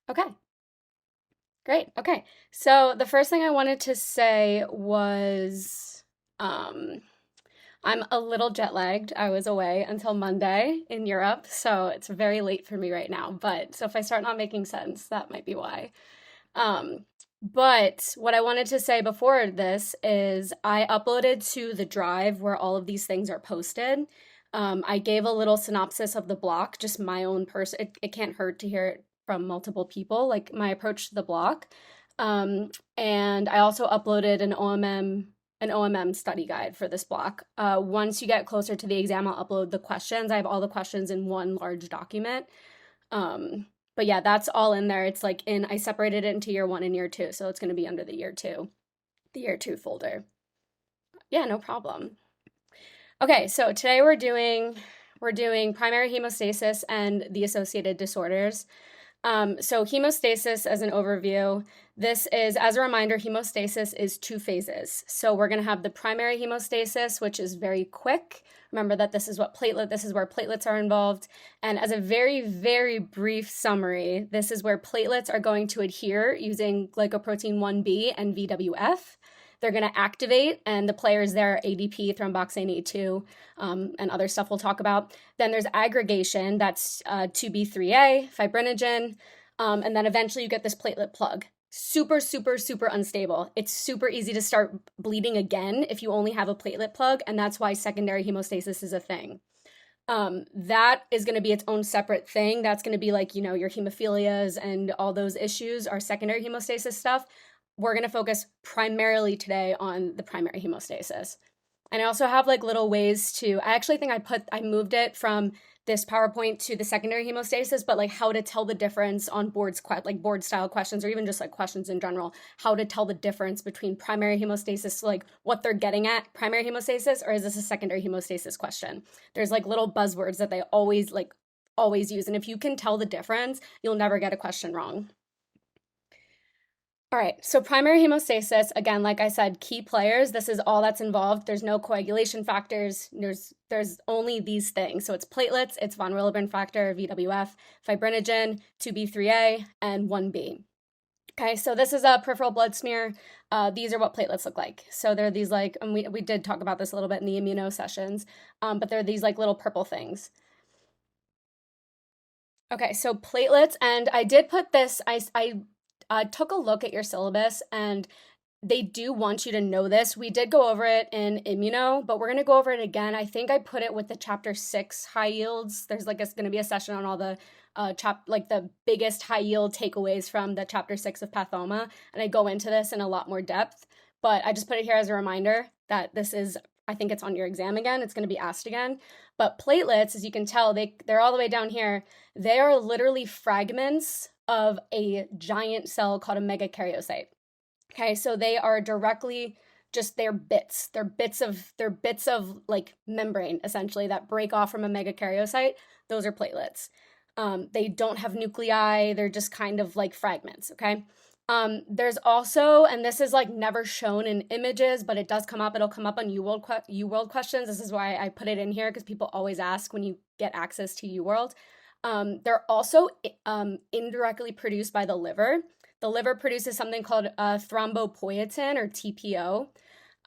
Okay, great. Okay. So the first thing I wanted to say was um, I'm a little jet lagged. I was away until Monday in Europe, so it's very late for me right now. But so if I start not making sense, that might be why. Um, but what I wanted to say before this is I uploaded to the drive where all of these things are posted. I gave a little synopsis of the block, just my own person. It can't hurt to hear it from multiple people, like my approach to the block. And I also uploaded an OMM study guide for this block. Once you get closer to the exam, I'll upload the questions. I have all the questions in one large document. Um, but yeah, that's all in there. It's like I separated it into year one and year two, so it's going to be under the year two folder. Yeah, no problem. Okay, so today we're doing primary hemostasis and the associated disorders. So hemostasis, as an overview, this is, as a reminder, hemostasis is two phases. So we're going to have the primary hemostasis, which is very quick. Remember that this is where platelets are involved. And as a very, very brief summary, this is where platelets are going to adhere using glycoprotein 1b and VWF. They're going to activate, and the players there are ADP, thromboxane A2, and other stuff we'll talk about. Then there's aggregation, that's 2B3A, fibrinogen, and then eventually you get this platelet plug. Super, super, super unstable. It's super easy to start bleeding again if you only have a platelet plug, and that's why secondary hemostasis is a thing. That is going to be its own separate thing. That's going to be like, your hemophilias and all those issues are secondary hemostasis stuff. We're going to focus primarily today on the primary hemostasis. And I also have like little ways I actually think I moved it from this PowerPoint to the secondary hemostasis, but like how to tell the difference on board style questions, or even just like questions in general, how to tell the difference between primary hemostasis, like what they're getting at, primary hemostasis, or is this a secondary hemostasis question? There's like little buzzwords that they always use. And if you can tell the difference, you'll never get a question wrong. All right, so primary hemostasis, again, like I said, key players, this is all that's involved. There's no coagulation factors. There's only these things. So it's platelets, it's von Willebrand factor, VWF, fibrinogen, 2B3A, and 1B. Okay, so this is a peripheral blood smear. These are what platelets look like. So they're these like, and we did talk about this a little bit in the immuno sessions, but they're these like little purple things. Okay, so platelets, and I did put this, I took a look at your syllabus, and they do want you to know this. We did go over it in immuno, but we're going to go over it again. I think I put it with the chapter 6 high yields. There's like going to be a session on all the the biggest high yield takeaways from the chapter 6 of pathoma, and I go into this in a lot more depth. But I just put it here as a reminder that this is, I think it's on your exam again. It's going to be asked again. But platelets, as you can tell, they're all the way down here. They are literally fragments of a giant cell called a megakaryocyte. Okay, so they are directly just they're bits. They're bits of like membrane essentially that break off from a megakaryocyte. Those are platelets. They don't have nuclei. They're just kind of like fragments. Okay. There's also, and this is like never shown in images, but it does come up. It'll come up on UWorld questions. This is why I put it in here, because people always ask when you get access to UWorld. They're also indirectly produced by the liver. The liver produces something called thrombopoietin, or TPO,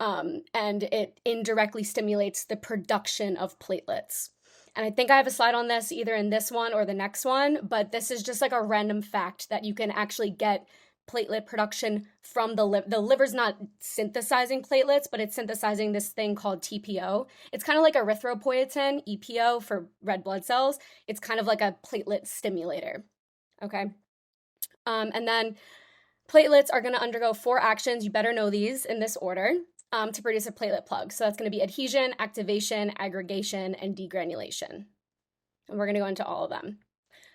and it indirectly stimulates the production of platelets. And I think I have a slide on this either in this one or the next one, but this is just like a random fact that you can actually get platelet production from the liver. The liver's not synthesizing platelets, but it's synthesizing this thing called TPO. It's kind of like erythropoietin, EPO, for red blood cells. It's kind of like a platelet stimulator. Okay. And then platelets are going to undergo 4 actions. You better know these in this order to produce a platelet plug. So that's going to be adhesion, activation, aggregation, and degranulation. And we're going to go into all of them.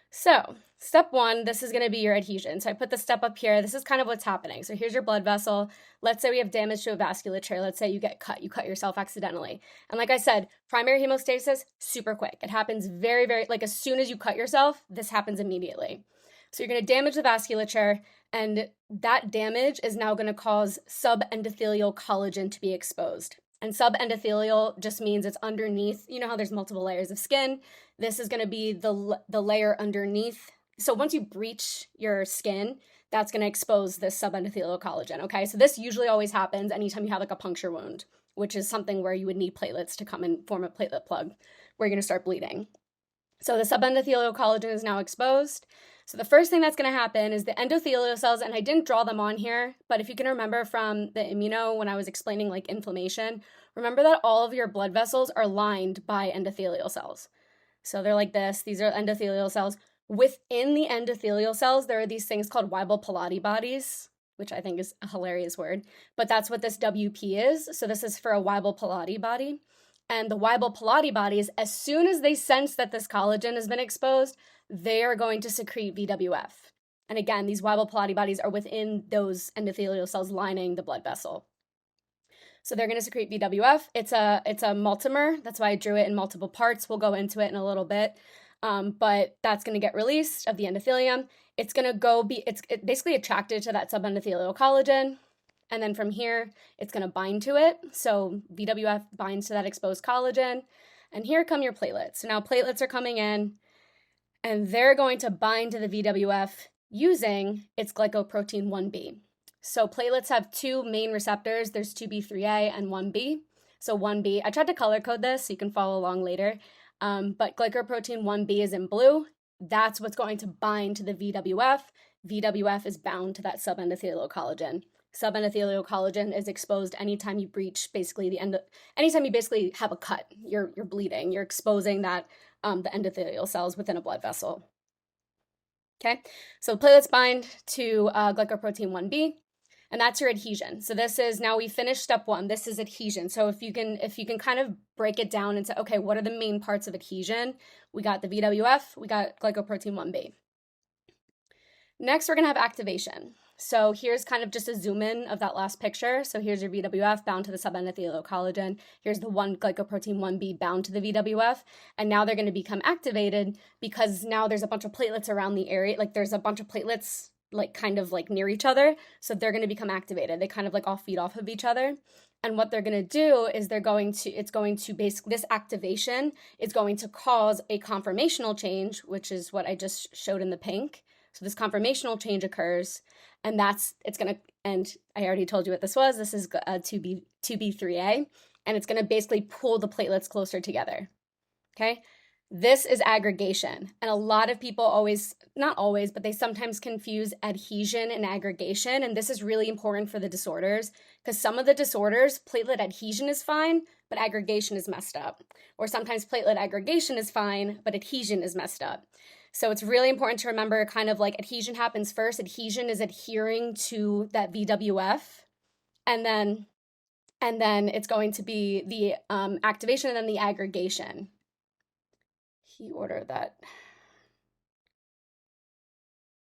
So step 1, this is going to be your adhesion. So I put the step up here. This is kind of what's happening. So here's your blood vessel. Let's say we have damage to a vasculature. Let's say you get cut. You cut yourself accidentally. And like I said, primary hemostasis, super quick. It happens very, very, like as soon as you cut yourself, this happens immediately. So you're going to damage the vasculature, and that damage is now going to cause subendothelial collagen to be exposed. And subendothelial just means it's underneath. You know how there's multiple layers of skin? This is going to be the layer underneath so once you breach your skin, that's going to expose this subendothelial collagen, okay? So this usually always happens anytime you have like a puncture wound, which is something where you would need platelets to come and form a platelet plug, where you're going to start bleeding. So the subendothelial collagen is now exposed. So the first thing that's going to happen is the endothelial cells, and I didn't draw them on here, but if you can remember from the immuno when I was explaining like inflammation, remember that all of your blood vessels are lined by endothelial cells. So they're like this. These are endothelial cells. Within the endothelial cells, there are these things called Weibel-Palade bodies, which I think is a hilarious word, but that's what this WP is. So this is for a Weibel-Palade body. And the Weibel-Palade bodies, as soon as they sense that this collagen has been exposed, they are going to secrete VWF. And again, these Weibel-Palade bodies are within those endothelial cells lining the blood vessel. So they're going to secrete VWF. It's a multimer. That's why I drew it in multiple parts. We'll go into it in a little bit. But that's going to get released of the endothelium. It's going to it's basically attracted to that subendothelial collagen. And then from here, it's going to bind to it. So VWF binds to that exposed collagen. And here come your platelets. So now platelets are coming in, and they're going to bind to the VWF using its glycoprotein 1b. So platelets have two main receptors. There's 2b3a and 1b. So 1b, I tried to color code this so you can follow along later. But glycoprotein 1b is in blue. That's what's going to bind to the VWF. VWF is bound to that subendothelial collagen. Subendothelial collagen is exposed anytime you breach basically anytime you basically have a cut, you're bleeding, you're exposing that the endothelial cells within a blood vessel. Okay, so platelets bind to glycoprotein 1b, and that's your adhesion. So this is, now we finished step one. This is adhesion. So if you can kind of break it down into, okay, what are the main parts of adhesion? We got the VWF, we got glycoprotein 1b. Next, we're gonna have activation. So here's kind of just a zoom in of that last picture. So here's your VWF bound to the subendothelial collagen. Here's the glycoprotein 1b bound to the VWF. And now they're going to become activated because now there's a bunch of platelets around the area. Like there's a bunch of platelets like kind of like near each other. So they're going to become activated. They kind of like all feed off of each other. And what they're going to do is this activation is going to cause a conformational change, which is what I just showed in the pink. So this conformational change occurs, and and I already told you what this was. This is 2B3A, and it's going to basically pull the platelets closer together, okay? This is aggregation, and a lot of people not always, but they sometimes confuse adhesion and aggregation, and this is really important for the disorders, because some of the disorders, platelet adhesion is fine, but aggregation is messed up. Or sometimes platelet aggregation is fine, but adhesion is messed up. So it's really important to remember kind of like adhesion happens first. Adhesion is adhering to that VWF, and then it's going to be the activation and then the aggregation. He ordered that.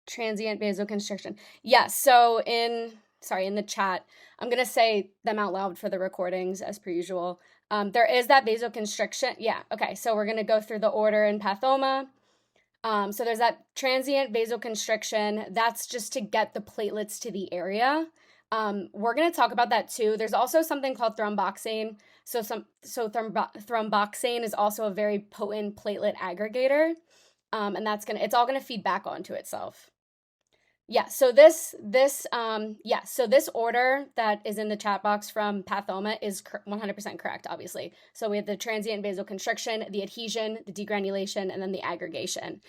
Transient vasoconstriction. Yes, so in the chat, I'm going to say them out loud for the recordings as per usual. There is that vasoconstriction. Yeah, okay, so we're going to go through the order in pathoma. So there's that transient vasoconstriction. That's just to get the platelets to the area. We're going to talk about that too. There's also something called thromboxane. Thromboxane is also a very potent platelet aggregator. And it's all going to feed back onto itself. Yeah, so this order that is in the chat box from pathoma is 100% correct, obviously. So we have the transient vasoconstriction, the adhesion, the degranulation, and then the aggregation.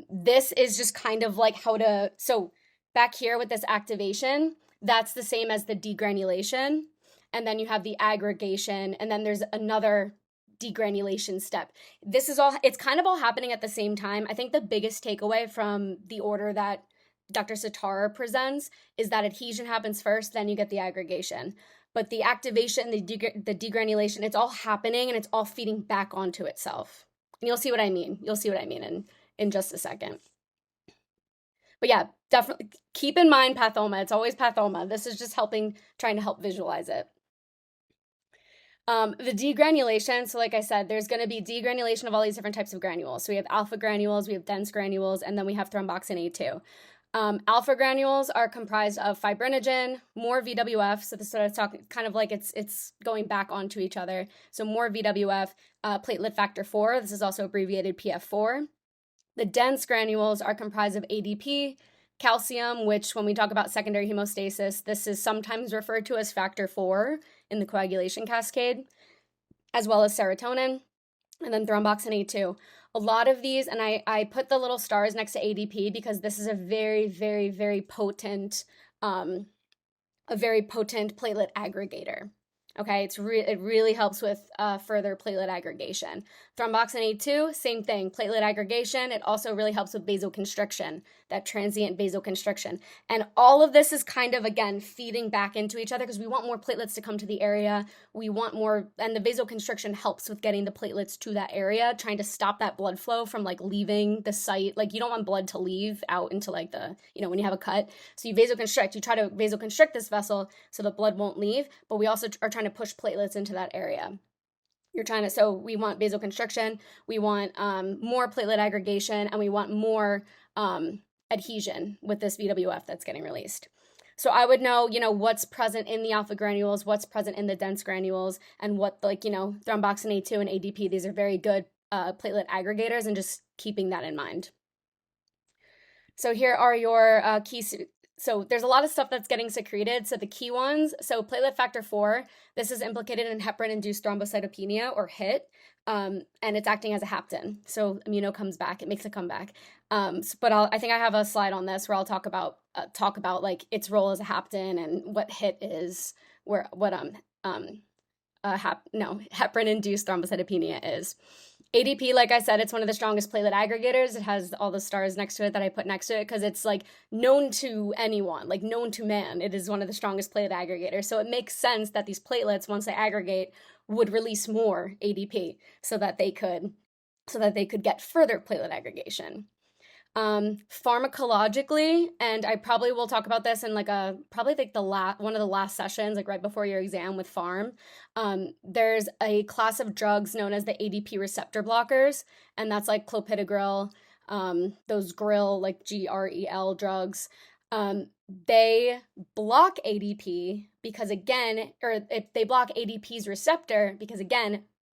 This is just kind of like so back here with this activation, that's the same as the degranulation, and then you have the aggregation, and then there's another degranulation step. It's kind of all happening at the same time. I think the biggest takeaway from the order that Dr. Satara presents is that adhesion happens first, then you get the aggregation. But the activation, the degranulation, it's all happening and it's all feeding back onto itself. And you'll see what I mean. In just a second. But yeah, definitely keep in mind pathoma. It's always pathoma. This is just trying to help visualize it. The degranulation, so like I said, there's going to be degranulation of all these different types of granules. So we have alpha granules, we have dense granules, and then we have thromboxane A2. Alpha granules are comprised of fibrinogen, more VWF, so this is what I was talking, kind of like it's going back onto each other. So more VWF, platelet factor 4, this is also abbreviated PF4. The dense granules are comprised of ADP, calcium, which when we talk about secondary hemostasis, this is sometimes referred to as factor 4 in the coagulation cascade, as well as serotonin, and then thromboxane A2. A lot of these, and I put the little stars next to ADP because this is a very, very, very potent, platelet aggregator. Okay, it really helps with further platelet aggregation. Thromboxane A2, same thing, platelet aggregation. It also really helps with vasoconstriction, that transient vasoconstriction. And all of this is kind of, again, feeding back into each other because we want more platelets to come to the area. We want more, and the vasoconstriction helps with getting the platelets to that area, trying to stop that blood flow from like leaving the site. Like you don't want blood to leave out into like the, when you have a cut. So you vasoconstrict, you try to vasoconstrict this vessel so the blood won't leave, but we also are trying to push platelets into that area. So we want vasoconstriction, we want more platelet aggregation, and we want more adhesion with this VWF that's getting released. So I would know, what's present in the alpha granules, what's present in the dense granules, and what, thromboxane A2 and ADP, these are very good platelet aggregators, and just keeping that in mind. So here are your key. So there's a lot of stuff that's getting secreted. So the key ones, so platelet factor 4, this is implicated in heparin-induced thrombocytopenia, or HIT, and it's acting as a hapten. So immuno comes back, it makes a comeback. But I think I have a slide on this where I'll talk about like its role as a hapten and what HIT is, heparin-induced thrombocytopenia is. ADP, like I said, it's one of the strongest platelet aggregators. It has all the stars next to it that I put next to it because it's like known to anyone, like known to man. It is one of the strongest platelet aggregators. So it makes sense that these platelets, once they aggregate, would release more ADP so that they could get further platelet aggregation. Pharmacologically, and I probably will talk about this in one of the last sessions, like right before your exam with pharm. There's a class of drugs known as the ADP receptor blockers, and that's like clopidogrel, those GRIL, like GREL drugs. They block ADP because if they block ADP's receptor because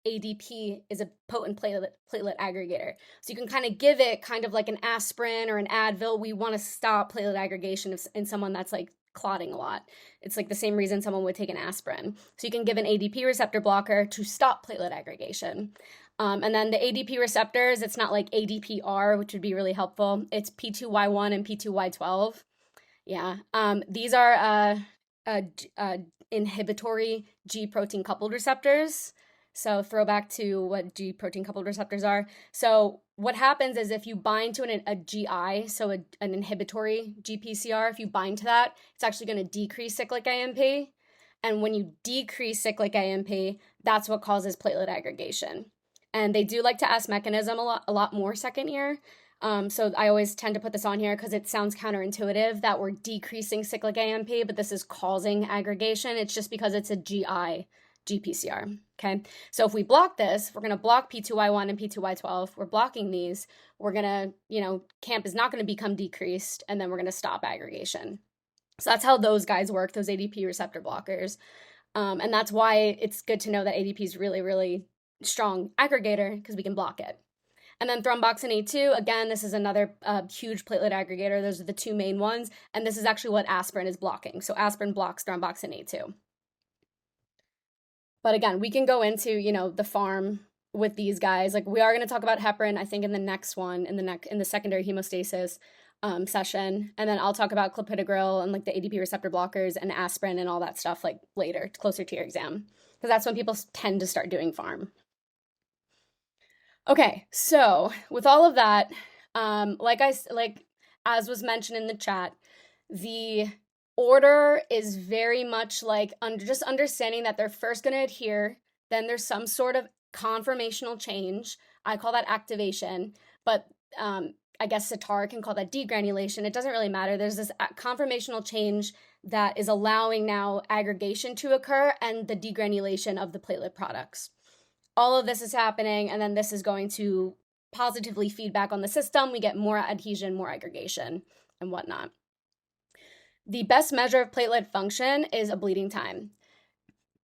ADP is a potent platelet aggregator. So you can kind of give it kind of like an aspirin or an Advil. We want to stop platelet aggregation in someone that's like clotting a lot. It's like the same reason someone would take an aspirin. So you can give an ADP receptor blocker to stop platelet aggregation. And then the ADP receptors, it's not like ADPR, which would be really helpful. It's P2Y1 and P2Y12. Yeah. These are inhibitory G protein coupled receptors. So throwback to what G protein coupled receptors are. So what happens is if you bind to a GI, so an inhibitory GPCR, if you bind to that, it's actually going to decrease cyclic AMP. And when you decrease cyclic AMP, that's what causes platelet aggregation. And they do like to ask mechanism a lot more second year. So I always tend to put this on here because it sounds counterintuitive that we're decreasing cyclic AMP, but this is causing aggregation. It's just because it's a GI GPCR, okay? So if we block this, we're going to block P2Y1 and P2Y12. We're blocking these. We're going to, CAMP is not going to become decreased, and then we're going to stop aggregation. So that's how those guys work, those ADP receptor blockers. And that's why it's good to know that ADP is really, really strong aggregator because we can block it. And then thromboxane A2, again, this is another huge platelet aggregator. Those are the two main ones. And this is actually what aspirin is blocking. So aspirin blocks thromboxane A2. But again, we can go into, the pharm with these guys. Like we are going to talk about heparin, I think, in the next one, in the secondary hemostasis session. And then I'll talk about clopidogrel and like the ADP receptor blockers and aspirin and all that stuff like later, closer to your exam. Because that's when people tend to start doing pharm. Okay, so with all of that, as was mentioned in the chat, the order is very much like just understanding that they're first going to adhere, then there's some sort of conformational change. I call that activation, but I guess Sitar can call that degranulation. It doesn't really matter. There's this conformational change that is allowing now aggregation to occur and the degranulation of the platelet products. All of this is happening, and then this is going to positively feed back on the system. We get more adhesion, more aggregation, and whatnot. The best measure of platelet function is a bleeding time.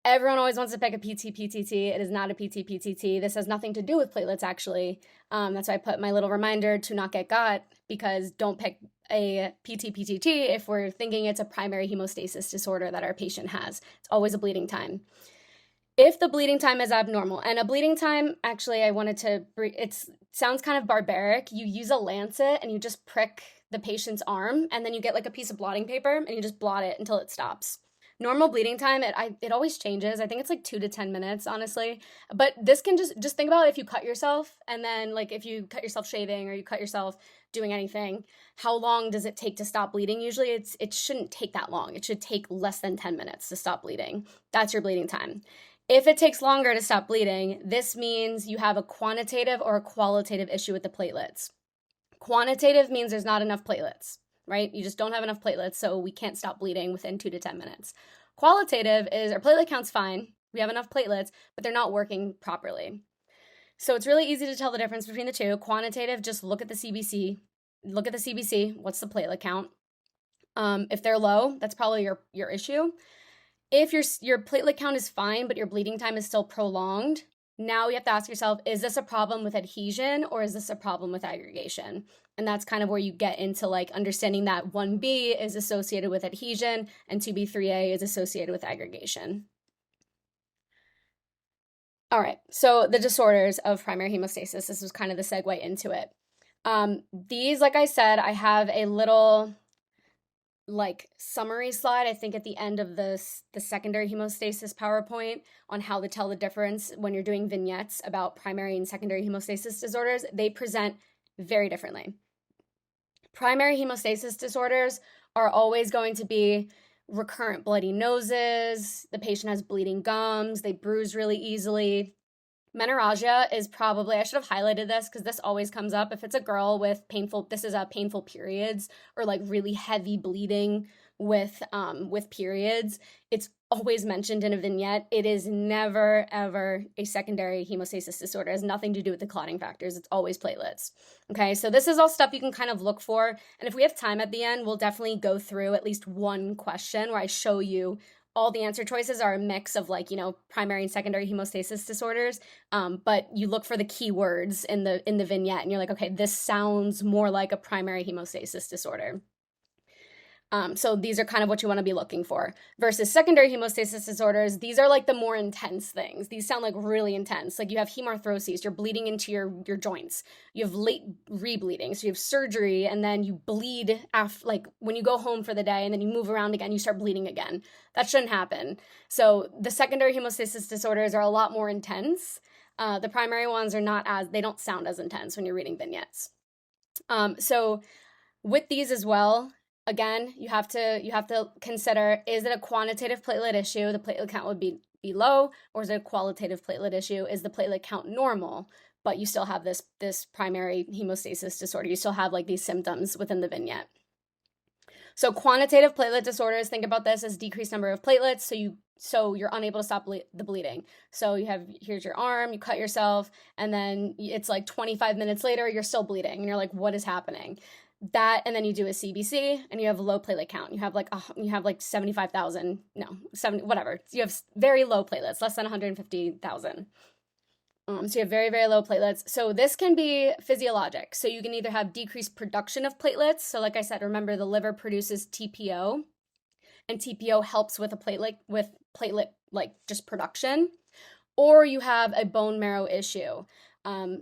Everyone always wants to pick a PT-PTT. It is not a PT-PTT. This has nothing to do with platelets, actually. That's why I put my little reminder to not get got, because don't pick a PT-PTT if we're thinking it's a primary hemostasis disorder that our patient has. It's always a bleeding time. If the bleeding time is abnormal, and a bleeding time, actually, it sounds kind of barbaric. You use a lancet and you just prick the patient's arm, and then you get like a piece of blotting paper and you just blot it until it stops. Normal bleeding time, it always changes. I think it's like 2 to 10 minutes, honestly. But this can just think about if you cut yourself, and then like if you cut yourself shaving or you cut yourself doing anything, how long does it take to stop bleeding? Usually it shouldn't take that long. It should take less than 10 minutes to stop bleeding. That's your bleeding time. If it takes longer to stop bleeding, this means you have a quantitative or a qualitative issue with the platelets. Quantitative means there's not enough platelets, right? You just don't have enough platelets, so we can't stop bleeding within 2 to 10 minutes. Qualitative is our platelet count's fine. We have enough platelets, but they're not working properly. So it's really easy to tell the difference between the two. Quantitative, just look at the CBC. Look at the CBC. What's the platelet count? If they're low, that's probably your issue. If your platelet count is fine, but your bleeding time is still prolonged, now you have to ask yourself, is this a problem with adhesion or is this a problem with aggregation? And that's kind of where you get into like understanding that 1B is associated with adhesion and 2B3A is associated with aggregation. All right, so the disorders of primary hemostasis, this was kind of the segue into it. These, like I said, I have a little like summary slide, I think at the end of the secondary hemostasis PowerPoint on how to tell the difference when you're doing vignettes about primary and secondary hemostasis disorders. They present very differently. Primary hemostasis disorders are always going to be recurrent bloody noses, the patient has bleeding gums, they bruise really easily. Menorrhagia is probably, I should have highlighted this because this always comes up. If it's a girl with painful periods or like really heavy bleeding with periods, it's always mentioned in a vignette. It is never, ever a secondary hemostasis disorder. It has nothing to do with the clotting factors. It's always platelets. Okay, so this is all stuff you can kind of look for. And if we have time at the end, we'll definitely go through at least one question where I show you all the answer choices are a mix of like, primary and secondary hemostasis disorders. But you look for the keywords in the vignette and you're like, okay, this sounds more like a primary hemostasis disorder. So these are kind of what you want to be looking for. Versus secondary hemostasis disorders, these are like the more intense things. These sound like really intense. Like you have hemarthrosis, you're bleeding into your joints. You have late rebleeding, so you have surgery and then you bleed after, like when you go home for the day and then you move around again, you start bleeding again. That shouldn't happen. So the secondary hemostasis disorders are a lot more intense. The primary ones they don't sound as intense when you're reading vignettes. So with these as well, again, you have to consider, is it a quantitative platelet issue? The platelet count would be low, or is it a qualitative platelet issue? Is the platelet count normal, but you still have this primary hemostasis disorder? You still have like these symptoms within the vignette. So quantitative platelet disorders, think about this as decreased number of platelets, so you're unable to stop the bleeding. So here's your arm, you cut yourself, and then it's like 25 minutes later, you're still bleeding, and you're like, what is happening? That, and then you do a CBC and you have a low platelet count. You have like 75,000, whatever. You have very low platelets, less than 150,000. So you have very, very low platelets. So this can be physiologic. So you can either have decreased production of platelets. So like I said, remember the liver produces TPO and TPO helps with platelet like just production, or you have a bone marrow issue.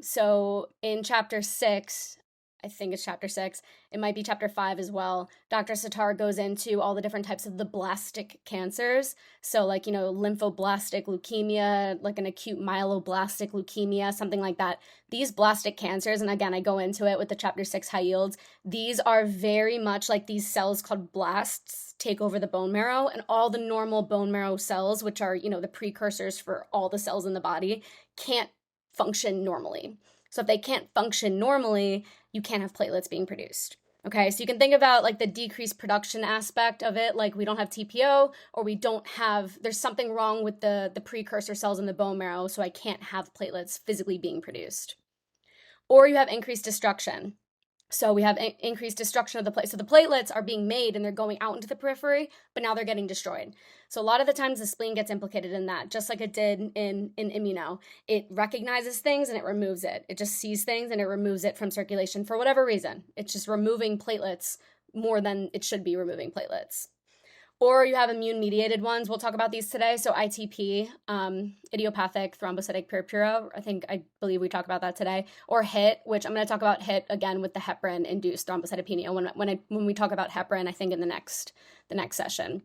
So in chapter 6, I think it's chapter 6. It might be chapter 5 as well. Dr. Sitar goes into all the different types of the blastic cancers. So like, lymphoblastic leukemia, like an acute myeloblastic leukemia, something like that. These blastic cancers, and again, I go into it with the chapter 6 high yields. These are very much like these cells called blasts take over the bone marrow, and all the normal bone marrow cells, which are, the precursors for all the cells in the body, can't function normally. So if they can't function normally, you can't have platelets being produced. Okay, so you can think about like the decreased production aspect of it, like we don't have TPO, or there's something wrong with the precursor cells in the bone marrow, so I can't have platelets physically being produced. Or you have increased destruction. So we have increased destruction of the platelets. So the platelets are being made and they're going out into the periphery, but now they're getting destroyed. So a lot of the times the spleen gets implicated in that, just like it did in immuno. It recognizes things and it removes it. It just sees things and it removes it from circulation for whatever reason. It's just removing platelets more than it should be removing platelets. Or you have immune-mediated ones. We'll talk about these today. So ITP, idiopathic thrombocytic purpura. I believe we talk about that today. Or HIT, which I'm going to talk about HIT again with the heparin-induced thrombocytopenia when we talk about heparin, I think in the next session.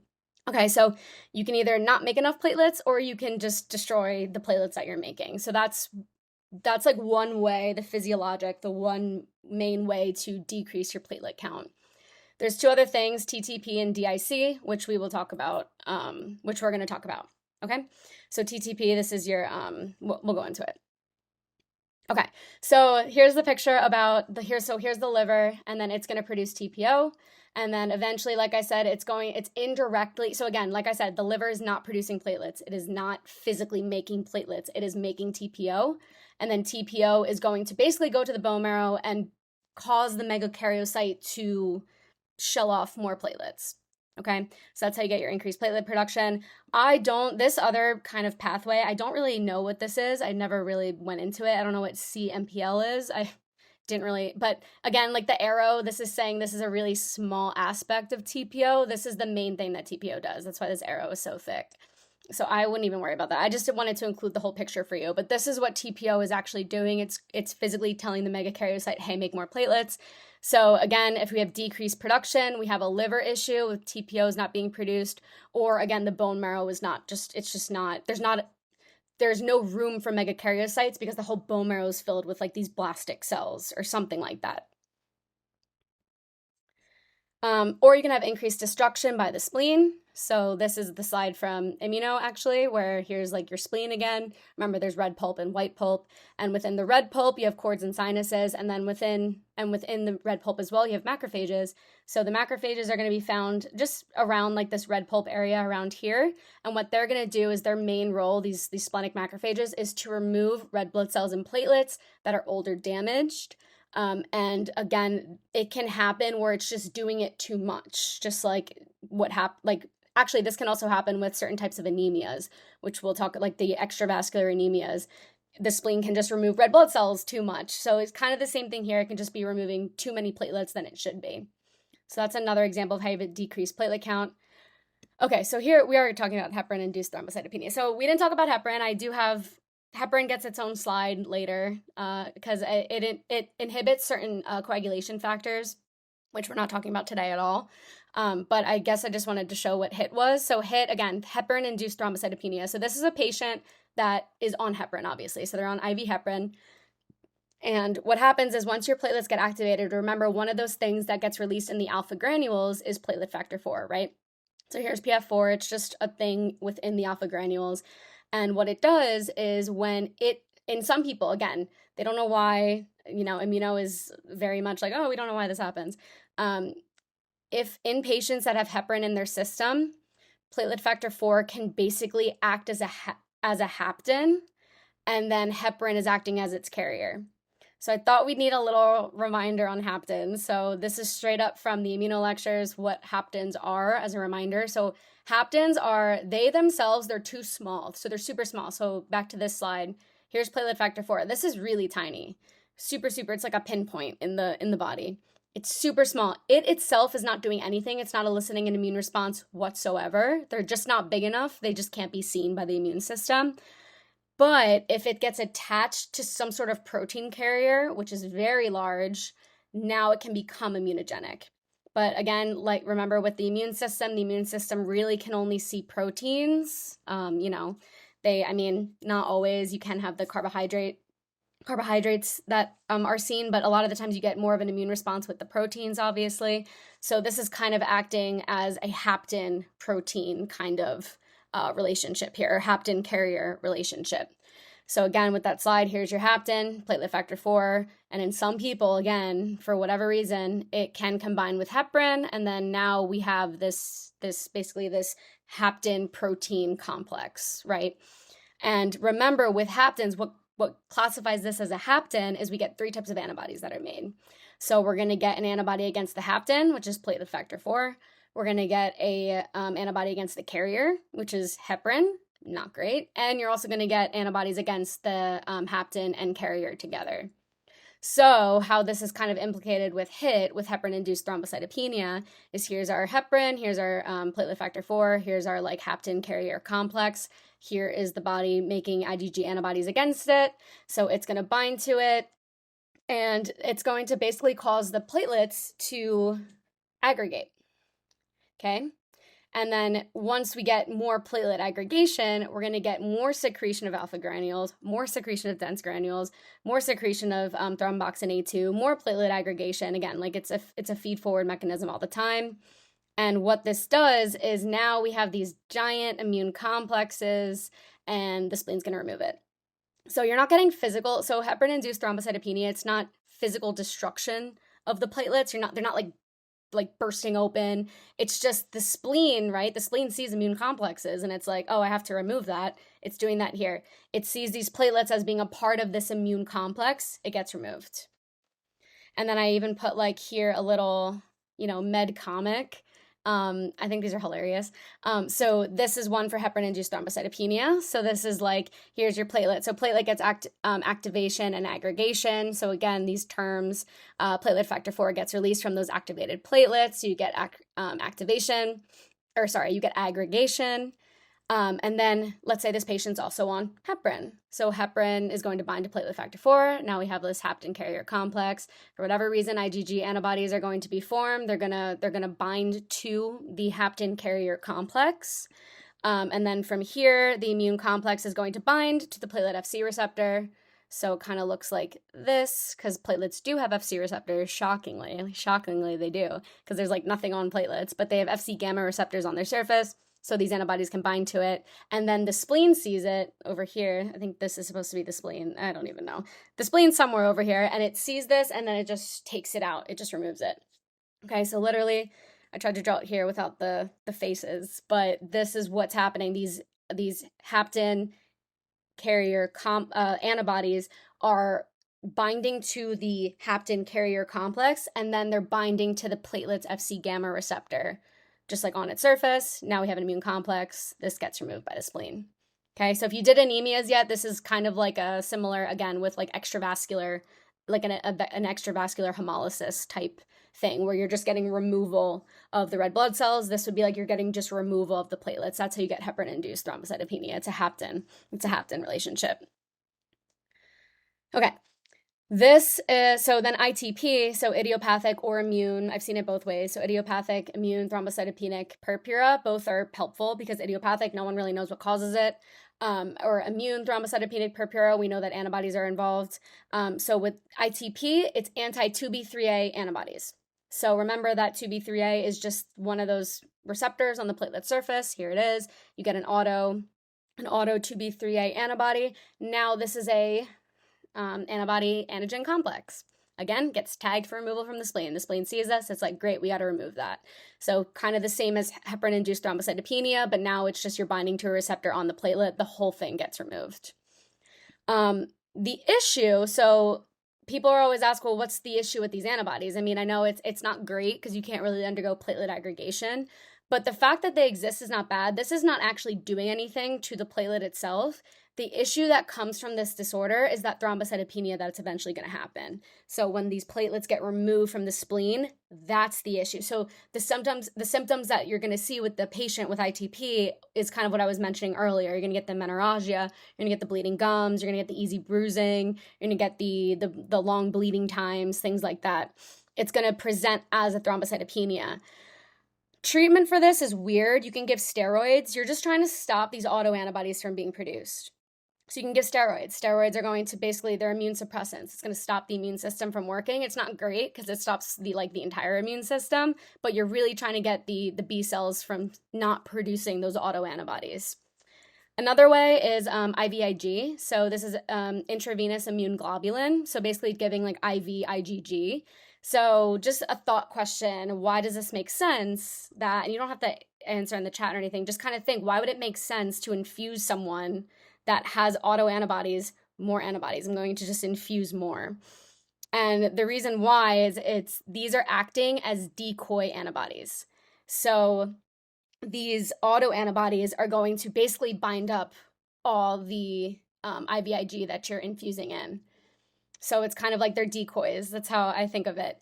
Okay, so you can either not make enough platelets or you can just destroy the platelets that you're making. So that's like one way, the one main way to decrease your platelet count. There's two other things, TTP and DIC, which we will talk about, which we're going to talk about, okay? So TTP, this is your, we'll go into it. Okay, so here's the picture about here's the liver, and then it's going to produce TPO, and then eventually, like I said, it's indirectly, so again, like I said, the liver is not producing platelets. It is not physically making platelets. It is making TPO, and then TPO is going to basically go to the bone marrow and cause the megakaryocyte to shell off more platelets. Okay, so that's how you get your increased platelet production. This other kind of pathway, I don't really know what this is. I never really went into it. I don't know what CMPL is. I didn't really, but again, like the arrow, this is saying this is a really small aspect of TPO. This is the main thing that TPO does. That's why this arrow is so thick. So I wouldn't even worry about that. I just wanted to include the whole picture for you, but this is what TPO is actually doing. It's physically telling the megakaryocyte, hey, make more platelets. So again, if we have decreased production, we have a liver issue with TPOs not being produced, or again, the bone marrow is there's no room for megakaryocytes because the whole bone marrow is filled with like these blastic cells or something like that. Or you can have increased destruction by the spleen. So this is the slide from immuno, actually, where here's like your spleen again. Remember, there's red pulp and white pulp. And within the red pulp, you have cords and sinuses. And then within the red pulp as well, you have macrophages. So the macrophages are going to be found just around like this red pulp area around here. And what they're going to do is their main role, these splenic macrophages, is to remove red blood cells and platelets that are old or damaged. And again, it can happen where it's just doing it too much, just like actually, this can also happen with certain types of anemias, which we'll talk, like the extravascular anemias. The spleen can just remove red blood cells too much. So it's kind of the same thing here. It can just be removing too many platelets than it should be. So that's another example of how you have a decreased platelet count. Okay, so here we are talking about heparin-induced thrombocytopenia. So we didn't talk about heparin. Heparin gets its own slide later because it inhibits certain coagulation factors, which we're not talking about today at all. But I guess I just wanted to show what HIT was. So HIT, again, heparin-induced thrombocytopenia. So this is a patient that is on heparin, obviously. So they're on IV heparin. And what happens is once your platelets get activated, remember one of those things that gets released in the alpha granules is platelet factor 4, right? So here's PF4. It's just a thing within the alpha granules. And what it does is in some people, again, they don't know why, immuno is very much like, oh, we don't know why this happens. If in patients that have heparin in their system, platelet factor 4 can basically act as a hapten, and then heparin is acting as its carrier. So I thought we'd need a little reminder on haptens. So this is straight up from the immuno lectures, what haptens are as a reminder. So haptens are, they themselves, they're too small. So they're super small. So back to this slide. Here's platelet factor 4. This is really tiny. Super, it's like a pinpoint in the body. It's super small. It itself is not doing anything. It's not eliciting an immune response whatsoever. They're just not big enough. They just can't be seen by the immune system. But if it gets attached to some sort of protein carrier, which is very large, now it can become immunogenic. But again, like remember with the immune system really can only see proteins. Not always. You can have the carbohydrates that are seen, but a lot of the times you get more of an immune response with the proteins, obviously. So this is kind of acting as a hapten protein kind of relationship here, or hapten carrier relationship. So again, with that slide, here's your hapten, platelet factor 4, and in some people, again, for whatever reason, it can combine with heparin, and then now we have this hapten protein complex, right? And remember, with haptens, what classifies this as a hapten is we get 3 types of antibodies that are made. So we're going to get an antibody against the hapten, which is platelet factor 4. We're going to get a antibody against the carrier, which is heparin, not great. And you're also going to get antibodies against the hapten and carrier together. So how this is kind of implicated with HIT, with heparin-induced thrombocytopenia, is here's our heparin, here's our platelet factor 4, here's our like hapten carrier complex. Here is the body making IgG antibodies against it. So it's going to bind to it, and it's going to basically cause the platelets to aggregate. Okay? And then once we get more platelet aggregation, we're going to get more secretion of alpha granules, more secretion of dense granules, more secretion of thromboxane A2, more platelet aggregation. Again, like it's a feed-forward mechanism all the time. And what this does is now we have these giant immune complexes, and the spleen's going to remove it. So you're not getting physical. So heparin-induced thrombocytopenia, it's not physical destruction of the platelets. They're not like bursting open. It's just the spleen, right? The spleen sees immune complexes and it's like, oh, I have to remove that. It's doing that here. It sees these platelets as being a part of this immune complex. It gets removed. And then I even put like here a little, med comic. I think these are hilarious. So this is one for heparin-induced thrombocytopenia. So this is like, here's your platelet. So platelet gets activation and aggregation. So again, these terms, platelet factor 4 gets released from those activated platelets. So you get you get aggregation. And then let's say this patient's also on heparin. So heparin is going to bind to platelet factor 4. Now we have this hapten carrier complex. For whatever reason, IgG antibodies are going to be formed. They're gonna bind to the hapten carrier complex. And then from here, the immune complex is going to bind to the platelet Fc receptor. So it kind of looks like this, because platelets do have Fc receptors, shockingly they do, because there's like nothing on platelets, but they have Fc gamma receptors on their surface. So these antibodies can bind to it. And then the spleen sees it over here. I think this is supposed to be the spleen. I don't even know. The spleen's somewhere over here, and it sees this, and then it just takes it out. It just removes it. Okay, so literally, I tried to draw it here without the faces, but this is what's happening. These hapten carrier antibodies are binding to the hapten carrier complex, and then they're binding to the platelet's Fc gamma receptor. Just like on its surface, now we have an immune complex. This gets removed by the spleen. Okay, so if you did anemias yet, this is kind of like a similar, again, with like extravascular, like an extravascular hemolysis type thing, where you're just getting removal of the red blood cells. This would be like you're getting just removal of the platelets. That's how you get heparin-induced thrombocytopenia. It's a hapten relationship. Okay. This is, so then ITP, so idiopathic or immune, I've seen it both ways. So idiopathic, immune, thrombocytopenic, purpura, both are helpful because idiopathic, no one really knows what causes it. Or immune, thrombocytopenic, purpura, we know that antibodies are involved. So with ITP, it's anti-2b3a antibodies. So remember that 2b3a is just one of those receptors on the platelet surface. Here it is. You get an auto 2b3a antibody. Now this is a antibody antigen complex. Again, gets tagged for removal from the spleen. The spleen sees this, it's like, great, we got to remove that. So kind of the same as heparin-induced thrombocytopenia, but now it's just you're binding to a receptor on the platelet. The whole thing gets removed. The issue, so people are always asked, well, what's the issue with these antibodies? I mean, I know it's not great because you can't really undergo platelet aggregation, but the fact that they exist is not bad. This is not actually doing anything to the platelet itself. The issue that comes from this disorder is that thrombocytopenia that's eventually going to happen. So when these platelets get removed from the spleen, that's the issue. So the symptoms that you're going to see with the patient with ITP is kind of what I was mentioning earlier. You're going to get the menorrhagia, you're going to get the bleeding gums, you're going to get the easy bruising, you're going to get the long bleeding times, things like that. It's going to present as a thrombocytopenia. Treatment for this is weird. You can give steroids. You're just trying to stop these autoantibodies from being produced. So you can give steroids. Steroids are going to basically, they're immune suppressants. It's going to stop the immune system from working. It's not great because it stops the entire immune system, but you're really trying to get the B cells from not producing those autoantibodies. Another way is IVIG. So this is intravenous immune globulin. So basically giving like IV IgG. So just a thought question, why does this make sense? And you don't have to answer in the chat or anything, just kind of think, why would it make sense to infuse someone that has autoantibodies, more antibodies? I'm going to just infuse more. And the reason why is these are acting as decoy antibodies. So these autoantibodies are going to basically bind up all the IVIG that you're infusing in. So it's kind of like they're decoys. That's how I think of it.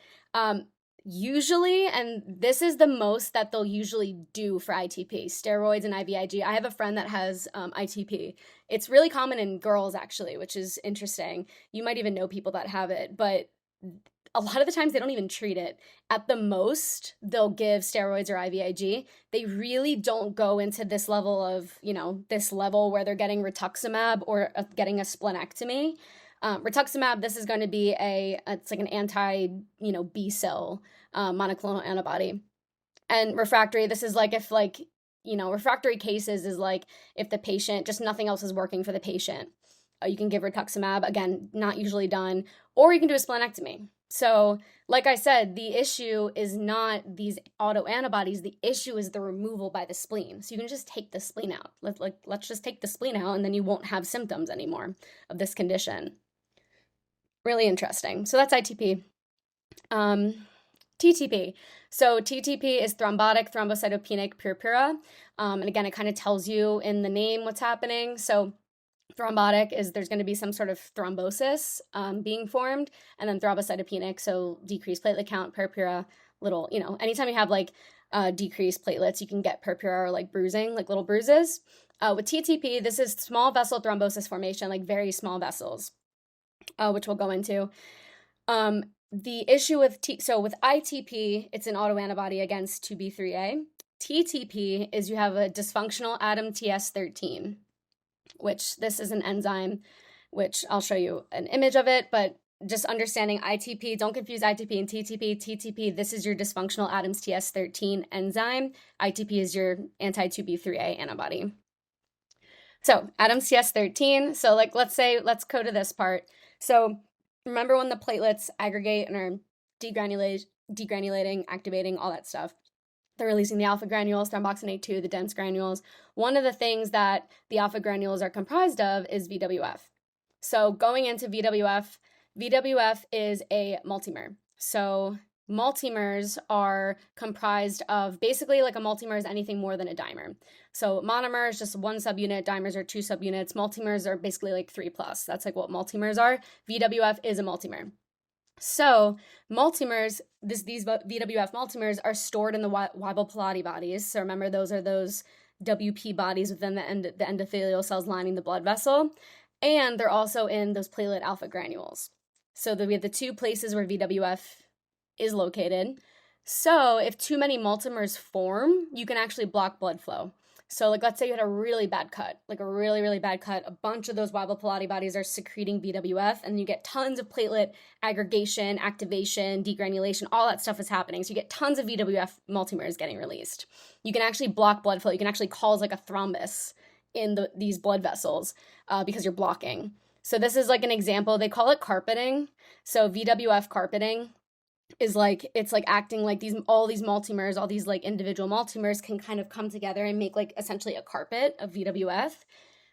Usually, and this is the most that they'll usually do for ITP, steroids and IVIG. I have a friend that has ITP. It's really common in girls, actually, which is interesting. You might even know people that have it, but a lot of the times they don't even treat it. At the most, they'll give steroids or IVIG. They really don't go into this level of, this level where they're getting rituximab or getting a splenectomy. Rituximab, this is going to be it's like an anti, B cell monoclonal antibody. And refractory, this is like if refractory cases is like if the patient, just nothing else is working for the patient. You can give rituximab, again, not usually done, or you can do a splenectomy. So, like I said, the issue is not these autoantibodies. The issue is the removal by the spleen. So you can just take the spleen out. Let's just take the spleen out, and then you won't have symptoms anymore of this condition. Really interesting. So that's ITP. TTP. So TTP is thrombotic, thrombocytopenic purpura. And again, it kind of tells you in the name what's happening. So thrombotic is there's going to be some sort of thrombosis being formed, and then thrombocytopenic, so decreased platelet count, purpura, little, anytime you have like decreased platelets, you can get purpura or like bruising, like little bruises. With TTP, this is small vessel thrombosis formation, like very small vessels, which we'll go into. The issue with with ITP, it's an autoantibody against 2B3A. TTP is you have a dysfunctional ADAMTS13, which this is an enzyme, which I'll show you an image of it, but just understanding ITP, don't confuse ITP and TTP. TTP, this is your dysfunctional ADAMTS13 enzyme. ITP is your anti-2B3A antibody. So ADAMTS13, so let's go to this part. So remember when the platelets aggregate and are degranulating, activating, all that stuff. They're releasing the alpha granules, thromboxane A2, the dense granules. One of the things that the alpha granules are comprised of is VWF. So going into VWF, VWF is a multimer. So multimers are comprised of basically like a multimer is anything more than a dimer. So monomer is just one subunit, dimers are two subunits, multimers are basically like 3+. That's like what multimers are. VWF is a multimer. So multimers, these VWF multimers are stored in the Willebrand bodies. So remember, those are those WP bodies within the endothelial cells lining the blood vessel. And they're also in those platelet alpha granules. So we have the two places where VWF is located. So if too many multimers form, you can actually block blood flow. So let's say you had a really bad cut, like a really, really bad cut. A bunch of those Willebrand bodies are secreting VWF, and you get tons of platelet aggregation, activation, degranulation, all that stuff is happening. So you get tons of VWF multimers getting released. You can actually block blood flow. You can actually cause like a thrombus in these blood vessels because you're blocking. So this is like an example. They call it carpeting. So VWF carpeting is it's like acting like all these multimers, all these like individual multimers can kind of come together and make like essentially a carpet of VWF.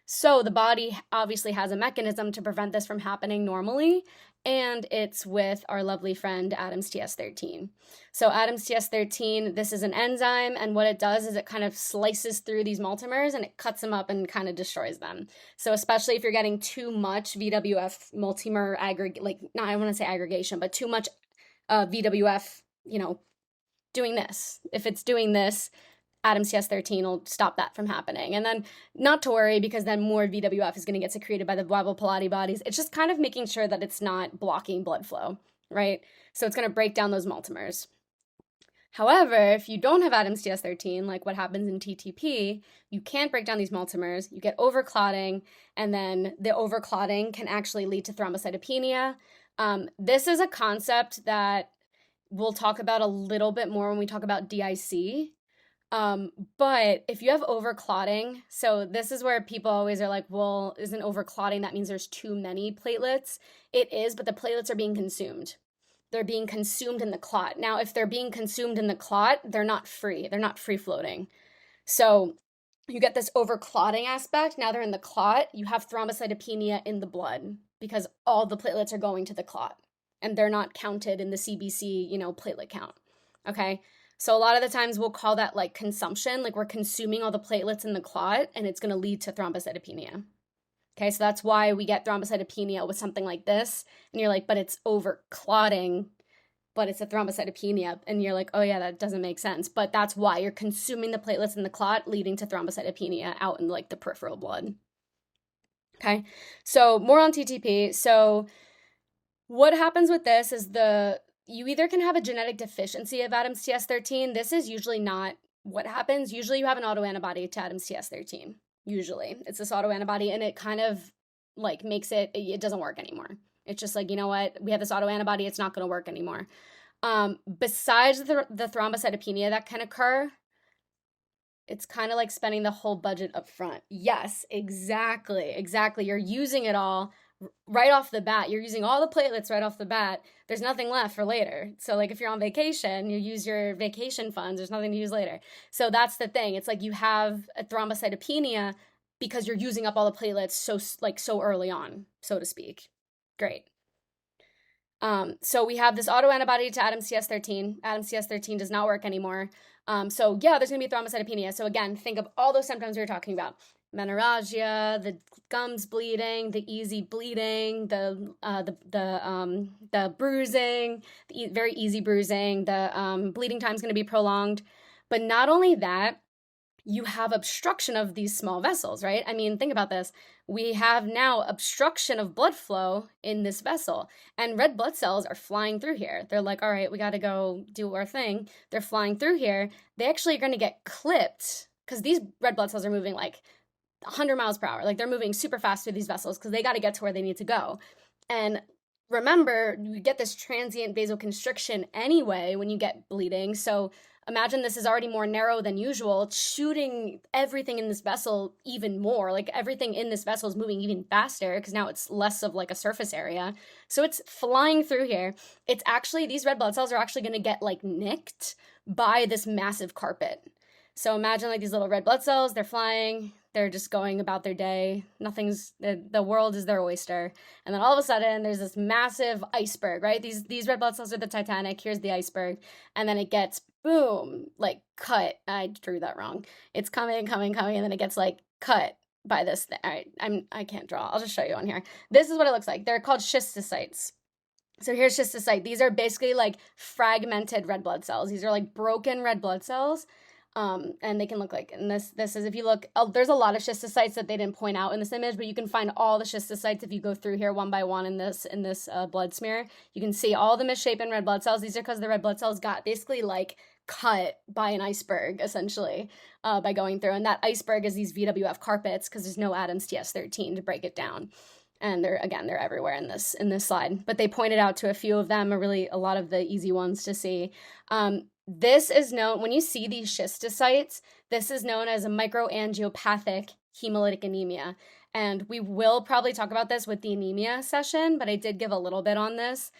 So the body obviously has a mechanism to prevent this from happening normally, and it's with our lovely friend ADAMTS13. So ADAMTS13, this is an enzyme, and what it does is it kind of slices through these multimers and it cuts them up and kind of destroys them. So especially if you're getting too much VWF multimer I want to say aggregation, but too much VWF, doing this. If it's doing this, ADAMTS13 will stop that from happening. And then not to worry, because then more VWF is going to get secreted by the Willebrand bodies. It's just kind of making sure that it's not blocking blood flow, right? So it's going to break down those multimers. However, if you don't have ADAMTS13, like what happens in TTP, you can't break down these multimers, you get overclotting, and then the overclotting can actually lead to thrombocytopenia. This is a concept that we'll talk about a little bit more when we talk about DIC. But if you have overclotting, so this is where people always are like, well, isn't overclotting, that means there's too many platelets? It is, but the platelets are being consumed. They're being consumed in the clot. Now, if they're being consumed in the clot, they're not free. They're not free floating. So you get this overclotting aspect. Now they're in the clot. You have thrombocytopenia in the blood because all the platelets are going to the clot. and they're not counted in the CBC, platelet count. Okay. So a lot of the times we'll call that like consumption, like we're consuming all the platelets in the clot, and it's going to lead to thrombocytopenia. Okay. So that's why we get thrombocytopenia with something like this. And you're like, but it's over clotting, but it's a thrombocytopenia. And you're like, oh yeah, that doesn't make sense. But that's why you're consuming the platelets in the clot, leading to thrombocytopenia out in like the peripheral blood. Okay. So more on TTP. So what happens with this is you either can have a genetic deficiency of ADAMS TS13. This is usually not what happens. Usually you have an autoantibody to ADAMS TS13. Usually it's this autoantibody, and it kind of like makes it doesn't work anymore. It's just like, you know what? We have this autoantibody. It's not going to work anymore. Besides the thrombocytopenia that can occur, it's kind of like spending the whole budget up front. Yes, exactly. You're using it all right off the bat. You're using all the platelets right off the bat. There's nothing left for later. So like if you're on vacation, you use your vacation funds. There's nothing to use later. So that's the thing. It's like you have a thrombocytopenia because you're using up all the platelets so early on, so to speak. Great. So we have this autoantibody to ADAMS TS13. ADAMS TS13 does not work anymore. So yeah, there's going to be thrombocytopenia. So again, think of all those symptoms we were talking about. Menorrhagia, the gums bleeding, the easy bleeding, the bruising, the very easy bruising, the bleeding time is going to be prolonged. But not only that, you have obstruction of these small vessels, right? I mean, think about this. We have now obstruction of blood flow in this vessel, and red blood cells are flying through here. They're like, all right, we got to go do our thing. They're flying through here. They actually are going to get clipped because these red blood cells are moving like 100 miles per hour. Like they're moving super fast through these vessels because they got to get to where they need to go. And remember, you get this transient vasoconstriction anyway when you get bleeding. So imagine this is already more narrow than usual, shooting everything in this vessel even more. Like everything in this vessel is moving even faster because now it's less of like a surface area. So it's flying through here. It's actually, these red blood cells are actually going to get like nicked by this massive carpet. So imagine like these little red blood cells, they're flying, they're just going about their day. The world is their oyster. And then all of a sudden there's this massive iceberg, right? These red blood cells are the Titanic. Here's the iceberg. And then it gets, boom, like cut. I drew that wrong. It's coming. And then it gets like cut by this thing. All right, I can't draw. I'll just show you on here. This is what it looks like. They're called schistocytes. So here's schistocyte. These are basically like fragmented red blood cells. These are like broken red blood cells. And they can look like, and this is, if you look, there's a lot of schistocytes that they didn't point out in this image, but you can find all the schistocytes if you go through here one by one in this blood smear. You can see all the misshapen red blood cells. These are because the red blood cells got basically like cut by an iceberg, essentially, by going through. And that iceberg is these VWF carpets because there's no ADAMS TS13 to break it down. And they're everywhere in this slide. But they pointed out to a few of them, a lot of the easy ones to see. This is known, when you see these schistocytes, this is known as a microangiopathic hemolytic anemia. And we will probably talk about this with the anemia session, but I did give a little bit on this,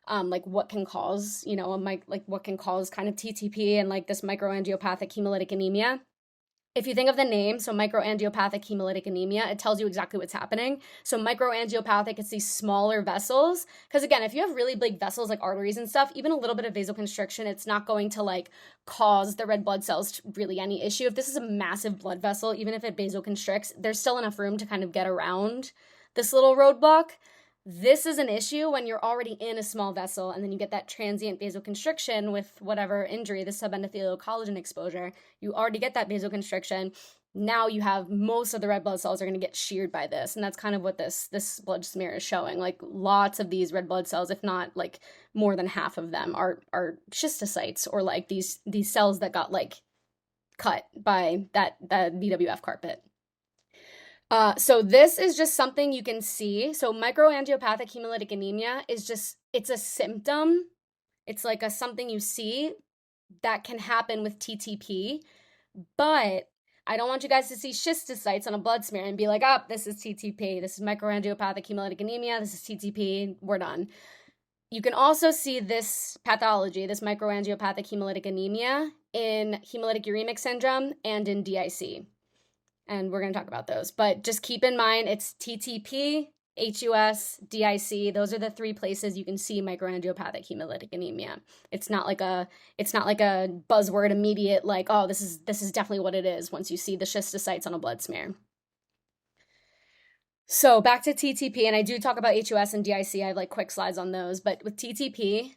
like what can cause, what can cause kind of TTP and like this microangiopathic hemolytic anemia. If you think of the name, so microangiopathic hemolytic anemia, it tells you exactly what's happening. So microangiopathic, it's these smaller vessels. Because again, if you have really big vessels like arteries and stuff, even a little bit of vasoconstriction, it's not going to like cause the red blood cells really any issue. If this is a massive blood vessel, even if it vasoconstricts, there's still enough room to kind of get around this little roadblock. This is an issue when you're already in a small vessel and then you get that transient vasoconstriction with whatever injury, the subendothelial collagen exposure. You already get that vasoconstriction. Now you have most of the red blood cells are going to get sheared by this. And that's kind of what this blood smear is showing. Like lots of these red blood cells, if not like more than half of them are schistocytes, or like these cells that got like cut by that VWF carpet. So this is just something you can see. So microangiopathic hemolytic anemia is just, it's a symptom. It's like something you see that can happen with TTP, but I don't want you guys to see schistocytes on a blood smear and be like, oh, this is TTP. This is microangiopathic hemolytic anemia. This is TTP. We're done. You can also see this pathology, this microangiopathic hemolytic anemia, in hemolytic uremic syndrome and in DIC. And we're going to talk about those. But just keep in mind, it's TTP HUS, DIC, those are the three places you can see microangiopathic hemolytic anemia. It's not like a buzzword immediate like, oh, this is definitely what it is once you see the schistocytes on a blood smear. So back to TTP, and I do talk about HUS and DIC. I have like quick slides on those, but with TTP,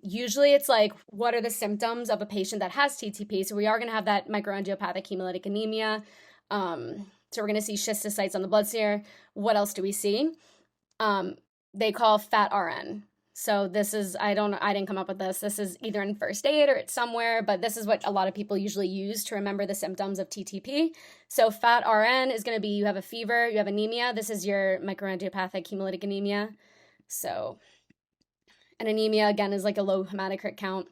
usually it's like, what are the symptoms of a patient that has TTP? So we are going to have that microangiopathic hemolytic anemia. So we're going to see schistocytes on the blood smear. What else do we see? They call fat RN. So this is, I didn't come up with this. This is either in first aid or it's somewhere, but this is what a lot of people usually use to remember the symptoms of TTP. So fat RN is going to be, you have a fever, you have anemia. This is your microangiopathic hemolytic anemia. So an anemia, again, is like a low hematocrit count.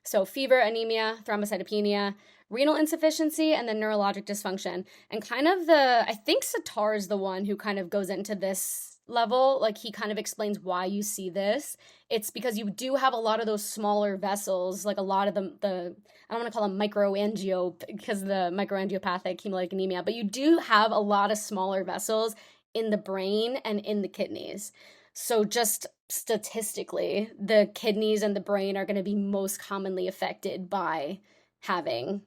So fever, anemia, thrombocytopenia, renal insufficiency, and then neurologic dysfunction. And kind of I think Satar is the one who kind of goes into this level, like he kind of explains why you see this. It's because you do have a lot of those smaller vessels, like a lot of the I don't want to call them microangio because the microangiopathic hemolytic anemia, but you do have a lot of smaller vessels in the brain and in the kidneys. So just statistically, the kidneys and the brain are going to be most commonly affected by having,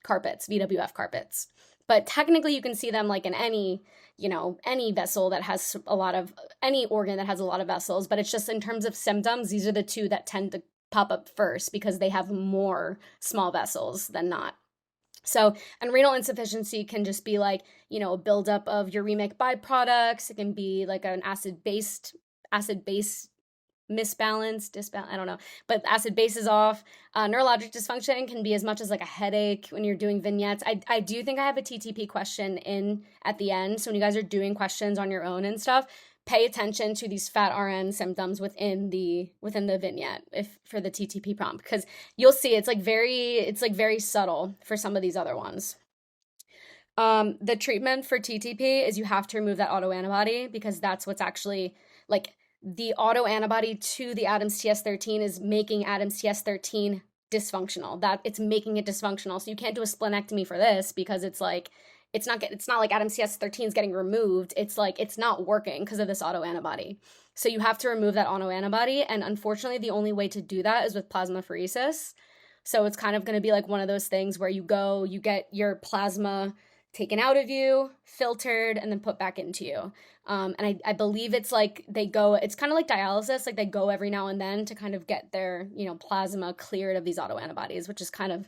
carpets, VWF carpets. But technically you can see them like in any vessel that has any organ that has a lot of vessels, but it's just in terms of symptoms, these are the two that tend to pop up first because they have more small vessels than not. So, and renal insufficiency can just be like, a buildup of uremic byproducts. It can be like an acid-base misbalance, I don't know, but acid base is off. Neurologic dysfunction can be as much as like a headache when you're doing vignettes. I do think I have a TTP question in at the end. So when you guys are doing questions on your own and stuff, pay attention to these fat RN symptoms within the vignette for the TTP prompt, because you'll see it's very subtle for some of these other ones. The treatment for TTP is you have to remove that autoantibody because that's what's actually like the autoantibody to the Adams TS13 is making Adams TS13 dysfunctional. That it's making it dysfunctional. So you can't do a splenectomy for this because it's like it's not like Adams TS13 is getting removed. It's like it's not working because of this autoantibody. So you have to remove that autoantibody, and unfortunately the only way to do that is with plasmapheresis. So it's kind of going to be like one of those things where you get your plasma taken out of you, filtered, and then put back into you. And I believe it's like it's kind of like dialysis, like they go every now and then to kind of get their, plasma cleared of these autoantibodies, which is kind of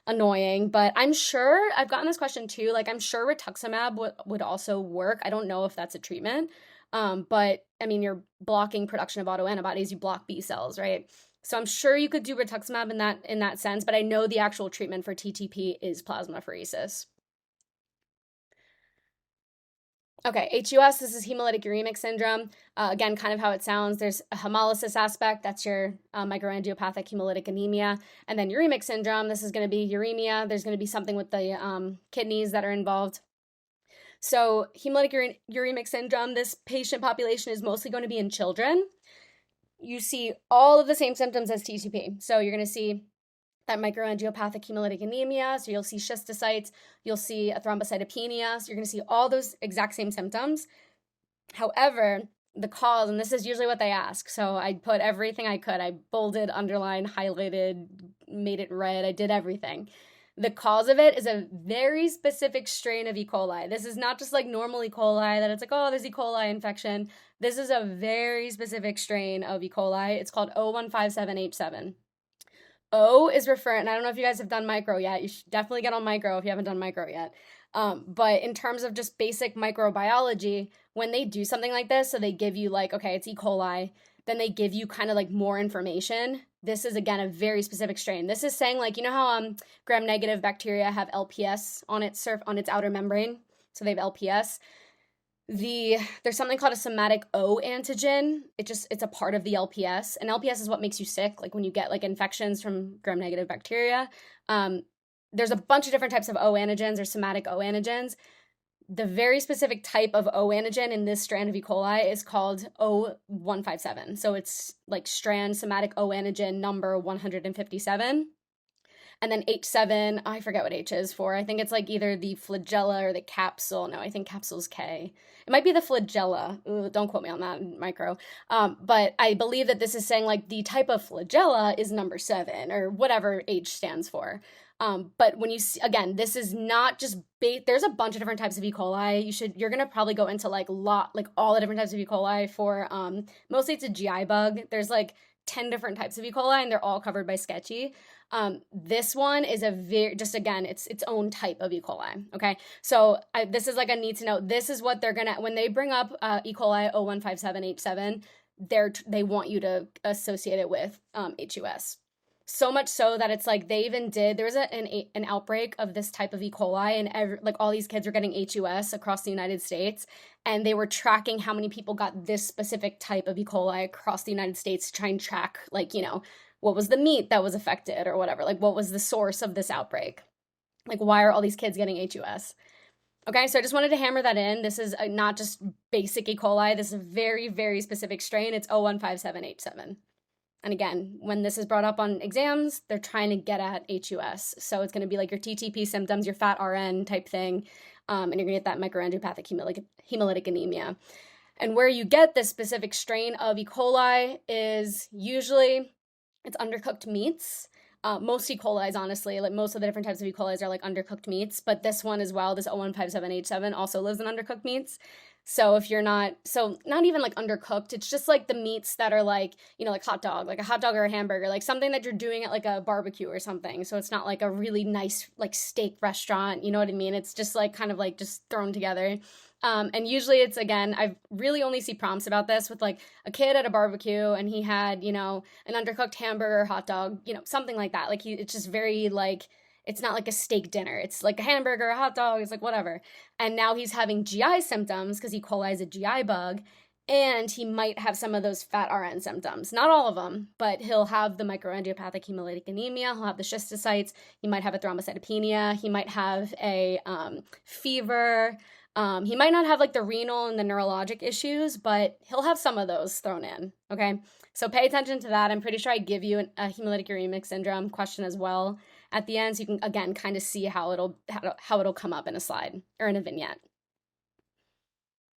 annoying. But I'm sure, I've gotten this question too, like I'm sure rituximab would also work. I don't know if that's a treatment, but I mean, you're blocking production of autoantibodies, you block B cells, right? So I'm sure you could do rituximab in that sense, but I know the actual treatment for TTP is plasmapheresis. Okay, HUS, this is hemolytic uremic syndrome. Again, kind of how it sounds. There's a hemolysis aspect, that's your microangiopathic hemolytic anemia. And then uremic syndrome, this is going to be uremia. There's going to be something with the kidneys that are involved. So hemolytic uremic syndrome, this patient population is mostly going to be in children. You see all of the same symptoms as TTP. So you're going to see that microangiopathic hemolytic anemia, so you'll see schistocytes, you'll see a thrombocytopenia, so you're going to see all those exact same symptoms. However, the cause, and this is usually what they ask, so I put everything I could. I bolded, underlined, highlighted, made it red, I did everything. The cause of it is a very specific strain of E. coli. This is not just like normal E. coli that it's like, oh, there's E. coli infection. This is a very specific strain of E. coli. It's called O157H7. O is referring, and I don't know if you guys have done micro yet. You should definitely get on micro if you haven't done micro yet. But in terms of just basic microbiology, when they do something like this, so they give you like, okay, it's E. coli, then they give you kind of like more information. This is, again, a very specific strain. This is saying like, how gram-negative bacteria have LPS on its outer membrane? So they have LPS. There's something called a somatic O antigen. It's a part of the LPS, and LPS is what makes you sick, like when you get like infections from gram-negative bacteria. There's a bunch of different types of O antigens or somatic O antigens. The very specific type of O antigen in this strand of E. coli is called O157. So it's like strand somatic O antigen number 157. And then H7, I forget what H is for. I think it's like either the flagella or the capsule. No, I think capsule's K. It might be the flagella. Ooh, don't quote me on that, micro. But I believe that this is saying like the type of flagella is number 7 or whatever H stands for. But when you see, again, this is not just there's a bunch of different types of E. coli. You're gonna probably go into like all the different types of E. coli for mostly it's a GI bug. There's like 10 different types of E. coli and they're all covered by Sketchy. This one is just again, it's its own type of E. coli. Okay. So this is like a need to know. This is what they're gonna, when they bring up E. coli 0157H7, they want you to associate it with HUS. So much so that it's like they even there was an outbreak of this type of E. coli and like all these kids were getting HUS across the United States, and they were tracking how many people got this specific type of E. coli across the United States to try and track, like, what was the meat that was affected or whatever, like what was the source of this outbreak? Like, why are all these kids getting HUS? Okay, so I just wanted to hammer that in. This is not just basic E. coli. This is a very, very specific strain. It's 0157H7. And again, when this is brought up on exams, they're trying to get at HUS. So it's going to be like your TTP symptoms, your fat RN type thing, and you're going to get that microangiopathic hemolytic anemia. And where you get this specific strain of E. coli is usually it's undercooked meats. Most E. coli's, honestly, like most of the different types of E. coli's are like undercooked meats, but this one as well, this 0157H7 also lives in undercooked meats. So if you're not even like undercooked, it's just like the meats that are like, like hot dog, like a hot dog or a hamburger, like something that you're doing at like a barbecue or something. So it's not like a really nice like steak restaurant, you know what I mean? It's just like kind of like just thrown together. And usually it's, again, I really only see prompts about this with like a kid at a barbecue and he had, an undercooked hamburger, hot dog, something like that. Like it's just very like, it's not like a steak dinner. It's like a hamburger, a hot dog, it's like whatever. And now he's having GI symptoms because E. coli is a GI bug, and he might have some of those fat RN symptoms. Not all of them, but he'll have the microangiopathic hemolytic anemia, he'll have the schistocytes, he might have a thrombocytopenia, he might have a fever, he might not have like the renal and the neurologic issues, but he'll have some of those thrown in, okay? So pay attention to that. I'm pretty sure I give you a hemolytic uremic syndrome question as well at the end, so you can, again, kind of see how it'll come up in a slide or in a vignette.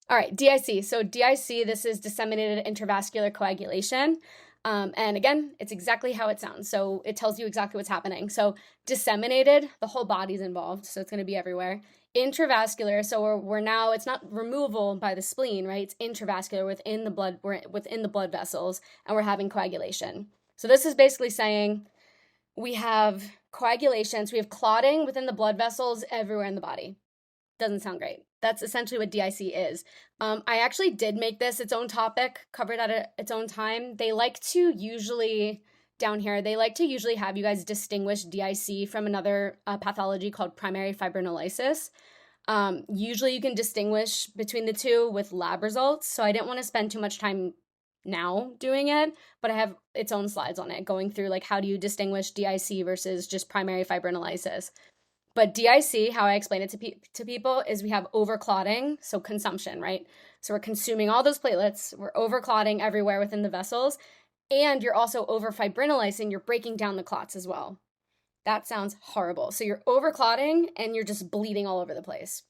All right, DIC. So DIC, this is disseminated intravascular coagulation. And again, it's exactly how it sounds. So it tells you exactly what's happening. So disseminated, the whole body's involved, so it's going to be everywhere. Intravascular, so we're now, it's not removal by the spleen, right? It's intravascular within the blood, we're within the blood vessels, and we're having coagulation. So this is basically saying we have coagulation, so we have clotting within the blood vessels everywhere in the body. Doesn't sound great. That's essentially what DIC is. I actually did make this its own topic, covered at its own time. They like to usually, down here, they like to usually have you guys distinguish DIC from another pathology called primary fibrinolysis. Usually you can distinguish between the two with lab results, so I didn't want to spend too much time now doing it, but I have its own slides on it, going through like how do you distinguish DIC versus just primary fibrinolysis. But DIC, how I explain it to people, is we have overclotting, so consumption, right? So we're consuming all those platelets, we're overclotting everywhere within the vessels, and you're also overfibrinolysing, you're breaking down the clots as well. That sounds horrible. So you're overclotting and you're just bleeding all over the place.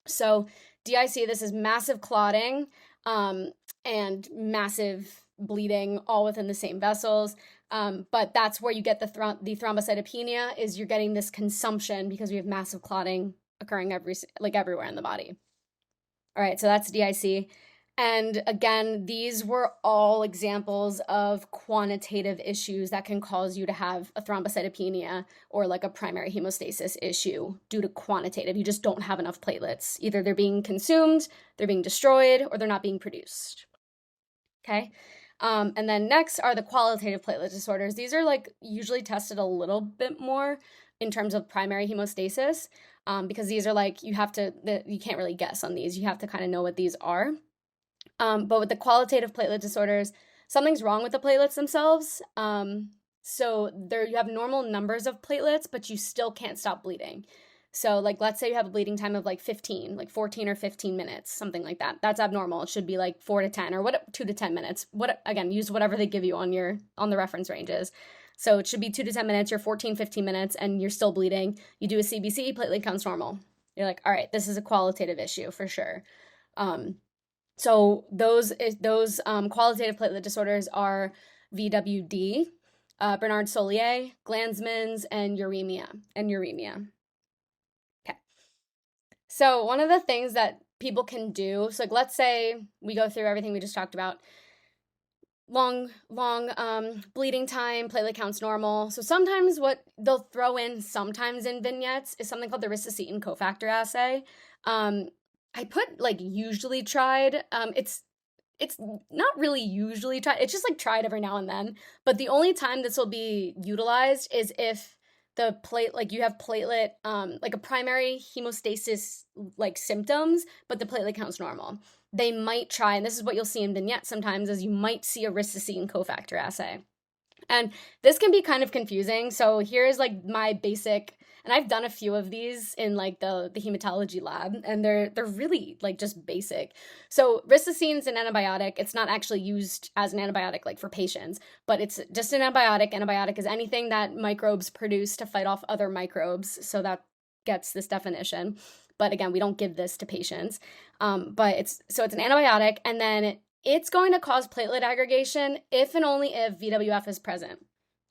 So DIC, this is massive clotting and massive bleeding all within the same vessels. But that's where you get the thrombocytopenia, is you're getting this consumption because we have massive clotting occurring everywhere in the body. All right, so that's DIC. And again, these were all examples of quantitative issues that can cause you to have a thrombocytopenia or like a primary hemostasis issue due to quantitative. You just don't have enough platelets. Either they're being consumed, they're being destroyed, or they're not being produced. Okay? And then next are the qualitative platelet disorders. These are like usually tested a little bit more in terms of primary hemostasis, because these are like, you can't really guess on these. You have to kind of know what these are. But with the qualitative platelet disorders, something's wrong with the platelets themselves. So you have normal numbers of platelets, but you still can't stop bleeding. So like, let's say you have a bleeding time of like 14 or 15 minutes, something like that. That's abnormal. It should be like 4 to 10 or 2 to 10 minutes. Again, use whatever they give you on the reference ranges. So it should be 2 to 10 minutes, you're 14, 15 minutes, and you're still bleeding. You do a CBC, platelet counts normal. You're like, all right, this is a qualitative issue for sure. So those qualitative platelet disorders are VWD, Bernard Soulier, Glanzmann's, and uremia. Okay. So one of the things that people can do, so like let's say we go through everything we just talked about, long bleeding time, platelet counts normal. So sometimes what they'll throw in sometimes in vignettes is something called the ristocetin cofactor assay. I put like usually tried. It's not really usually tried. It's just like tried every now and then. But the only time this will be utilized is if the you have platelet, like a primary hemostasis like symptoms, but the platelet count's normal. They might try, and this is what you'll see in vignettes sometimes, is you might see a ristocetin cofactor assay. And this can be kind of confusing. So here's like my basic, and I've done a few of these in like the hematology lab, and they're really like just basic. So ristocetin is an antibiotic. It's not actually used as an antibiotic like for patients, but it's just an antibiotic. Antibiotic is anything that microbes produce to fight off other microbes. So that gets this definition. But again, we don't give this to patients. But it's an antibiotic, and then it's going to cause platelet aggregation if and only if VWF is present.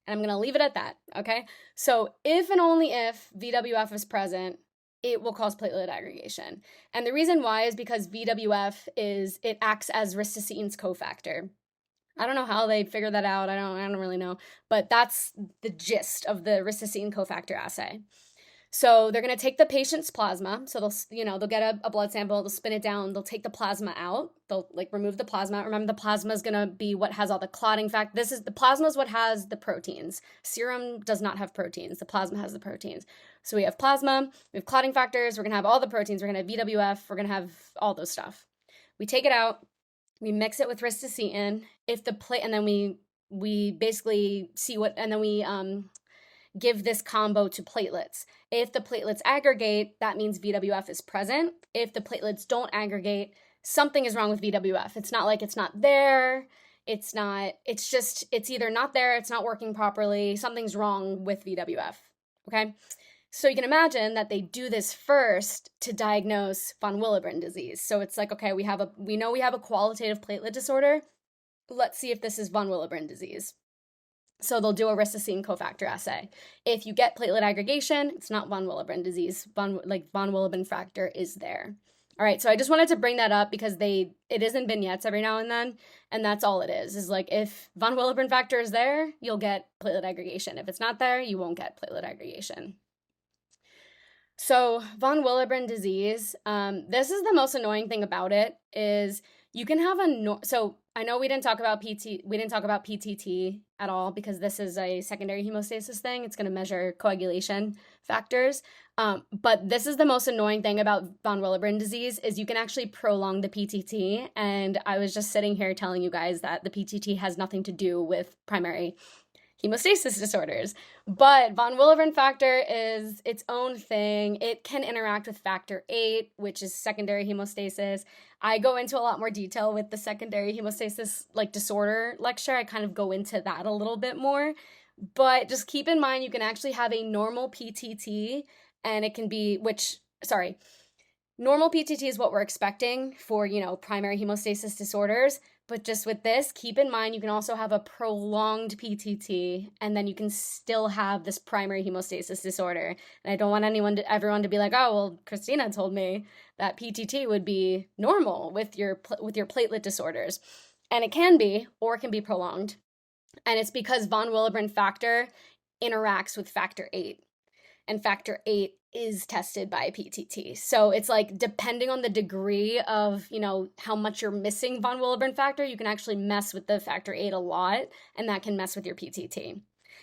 And I'm going to leave it at that, okay? So if and only if VWF is present, it will cause platelet aggregation. And the reason why is because VWF it acts as ristocetin's cofactor. I don't know how they figured that out. I don't really know. But that's the gist of the ristocetin cofactor assay. So they're going to take the patient's plasma. So they'll get a blood sample, they'll spin it down, they'll take the plasma out, they'll like remove the plasma. Remember, the plasma is going to be what has all the clotting factor. The plasma is what has the proteins. Serum does not have proteins. The plasma has the proteins. So we have plasma, we have clotting factors, we're going to have all the proteins, we're going to have VWF, we're going to have all those stuff. We take it out, we mix it with ristocetin. And then we basically see and then we give this combo to platelets. If the platelets aggregate, that means VWF is present. If the platelets don't aggregate, something is wrong with VWF. It's not like it's not there. It's either not there, it's not working properly, something's wrong with VWF, okay? So you can imagine that they do this first to diagnose von Willebrand disease. So it's like, okay, we know we have a qualitative platelet disorder. Let's see if this is von Willebrand disease. So they'll do a ristocetin cofactor assay. If you get platelet aggregation, it's not von Willebrand disease. Von Willebrand factor is there. All right, so I just wanted to bring that up because it is in vignettes every now and then, and that's all it is like if von Willebrand factor is there, you'll get platelet aggregation. If it's not there, you won't get platelet aggregation. So von Willebrand disease, this is the most annoying thing about it is you can have so I know we didn't talk about PTT at all because this is a secondary hemostasis thing. It's going to measure coagulation factors. But this is the most annoying thing about von Willebrand disease is you can actually prolong the PTT. And I was just sitting here telling you guys that the PTT has nothing to do with primary hemostasis disorders. But von Willebrand factor is its own thing. It can interact with factor VIII, which is secondary hemostasis. I go into a lot more detail with the secondary hemostasis disorder lecture. I kind of go into that a little bit more. But just keep in mind you can actually have a normal PTT and it can be normal PTT is what we're expecting for, primary hemostasis disorders. But just with this, keep in mind you can also have a prolonged PTT, and then you can still have this primary hemostasis disorder. And I don't want everyone to be like, oh, well, Christina told me that PTT would be normal with your platelet disorders. And it can be, or it can be prolonged. And it's because von Willebrand factor interacts with factor VIII. And factor VIII is tested by PTT. So it's like, depending on the degree of, how much you're missing von Willebrand factor, you can actually mess with the factor VIII a lot, and that can mess with your PTT.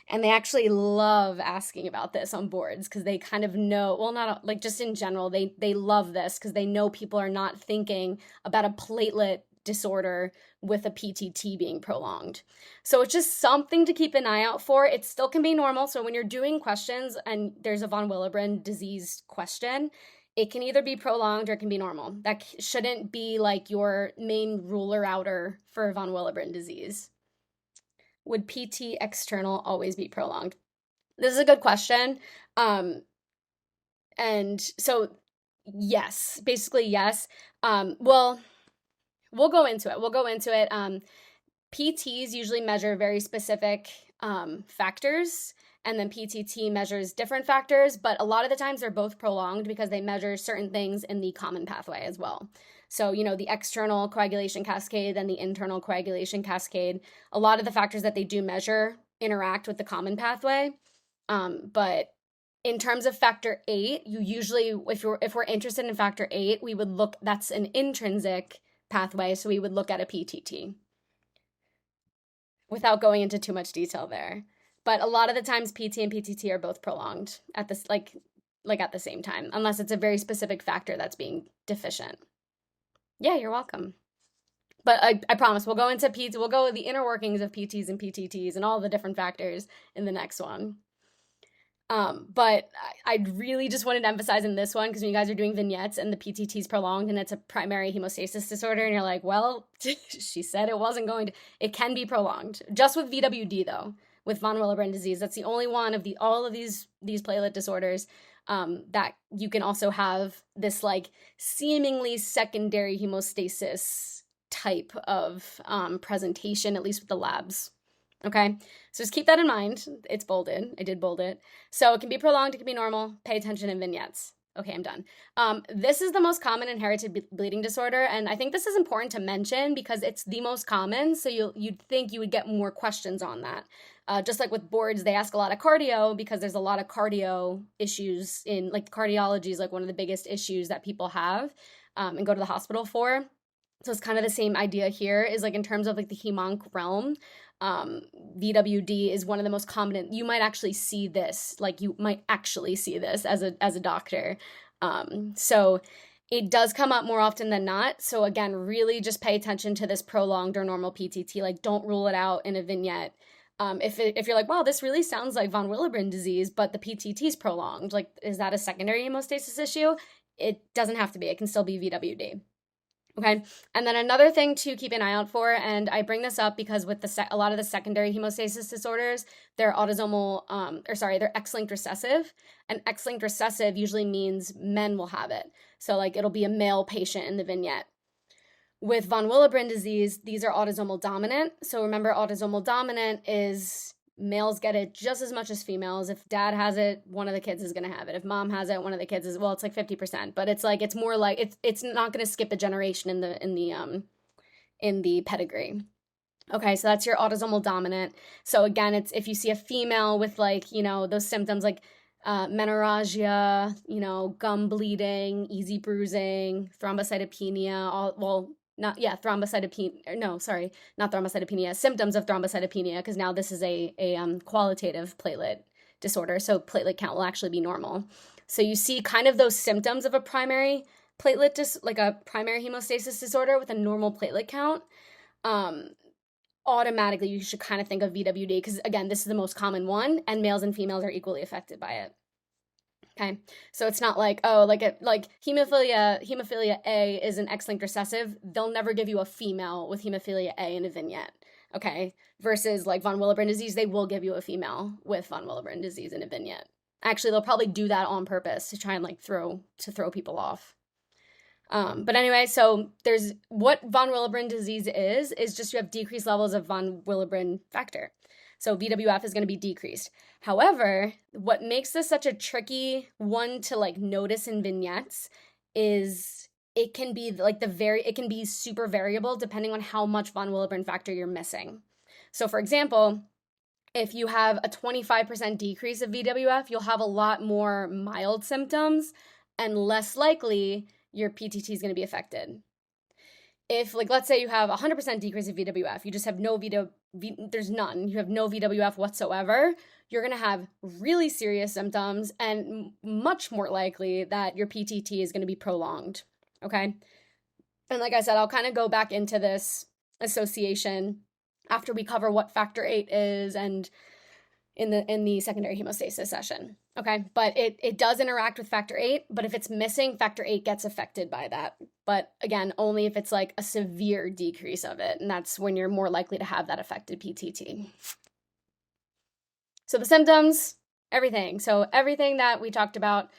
And they actually love asking about this on boards because they kind of know, well, not just in general, they love this because they know people are not thinking about a platelet disorder with a PTT being prolonged. So it's just something to keep an eye out for. It still can be normal. So when you're doing questions and there's a von Willebrand disease question, it can either be prolonged or it can be normal. That shouldn't be like your main ruler outer for von Willebrand disease. would PT external always be prolonged? This is a good question. And so yes, basically yes. Well, we'll go into it. PTs usually measure very specific factors, and then PTT measures different factors, but a lot of the times they're both prolonged because they measure certain things in the common pathway as well. So, the external coagulation cascade and the internal coagulation cascade, a lot of the factors that they do measure interact with the common pathway. But in terms of factor 8, you usually, if we're interested in factor 8, we would look, that's an intrinsic pathway, so we would look at a PTT without going into too much detail there. But a lot of the times PT and PTT are both prolonged at this like at the same time, unless it's a very specific factor that's being deficient. Yeah, you're welcome. But I promise we'll go into PT, we'll go with the inner workings of PTs and PTTs and all the different factors in the next one. But I really just wanted to emphasize in this one, because when you guys are doing vignettes and the PTT is prolonged and it's a primary hemostasis disorder, and you're like, well, she said it wasn't going to, it can be prolonged. Just with VWD though, with von Willebrand disease, that's the only one of all of these platelet disorders that you can also have this like seemingly secondary hemostasis type of presentation, at least with the labs. Okay, so just keep that in mind. It's bolded. I did bold it. So it can be prolonged, it can be normal. Pay attention in vignettes. Okay, I'm done. This is the most common inherited bleeding disorder, and I think this is important to mention because it's the most common, so you'd think you would get more questions on that. Just like with boards, they ask a lot of cardio because there's a lot of cardio issues in, like, cardiology is like one of the biggest issues that people have and go to the hospital for. So it's kind of the same idea here, is like in terms of like the hemonc realm, VWD is one of the most common. You might actually see this, as a doctor. So it does come up more often than not. So again, really just pay attention to this prolonged or normal PTT. Like, don't rule it out in a vignette. If you're like, wow, this really sounds like von Willebrand disease, but the PTT is prolonged, like, is that a secondary hemostasis issue? It doesn't have to be. It can still be VWD. Okay, and then another thing to keep an eye out for, and I bring this up because with a lot of the secondary hemostasis disorders, they're autosomal, they're X-linked recessive, and X-linked recessive usually means men will have it. So like it'll be a male patient in the vignette. With von Willebrand disease, these are autosomal dominant. So remember, autosomal dominant is males get it just as much as females. If dad has it, one of the kids is going to have it. If mom has it, one of the kids is, well, it's like 50%, but it's like, it's more like, it's not going to skip a generation in the pedigree. Okay, so that's your autosomal dominant. So again, it's if you see a female with like, those symptoms like menorrhagia, gum bleeding, easy bruising, thrombocytopenia, not thrombocytopenia, symptoms of thrombocytopenia, because now this is a qualitative platelet disorder, so platelet count will actually be normal. So you see kind of those symptoms of a primary platelet, like a primary hemostasis disorder with a normal platelet count, automatically you should kind of think of VWD, because again, this is the most common one, and males and females are equally affected by it. Okay, so it's not like, like hemophilia A is an X-linked recessive. They'll never give you a female with hemophilia A in a vignette, okay? Versus like von Willebrand disease, they will give you a female with von Willebrand disease in a vignette. Actually, they'll probably do that on purpose to try and like throw people off. But anyway, so there's what von Willebrand disease is just you have decreased levels of von Willebrand factor. So VWF is going to be decreased. However, what makes this such a tricky one to like notice in vignettes is it can be like it can be super variable depending on how much von Willebrand factor you're missing. So for example, if you have a 25% decrease of VWF, you'll have a lot more mild symptoms and less likely your PTT is going to be affected. If, like, let's say you have 100% decrease of VWF, you just have there's none, you have no VWF whatsoever, you're going to have really serious symptoms and much more likely that your PTT is going to be prolonged, okay? And like I said, I'll kind of go back into this association after we cover what factor 8 is and in the secondary hemostasis session. Okay, but it does interact with factor VIII, but if it's missing, factor VIII gets affected by that. But again, only if it's like a severe decrease of it, and that's when you're more likely to have that affected PTT. So the symptoms, everything. So everything that we talked about.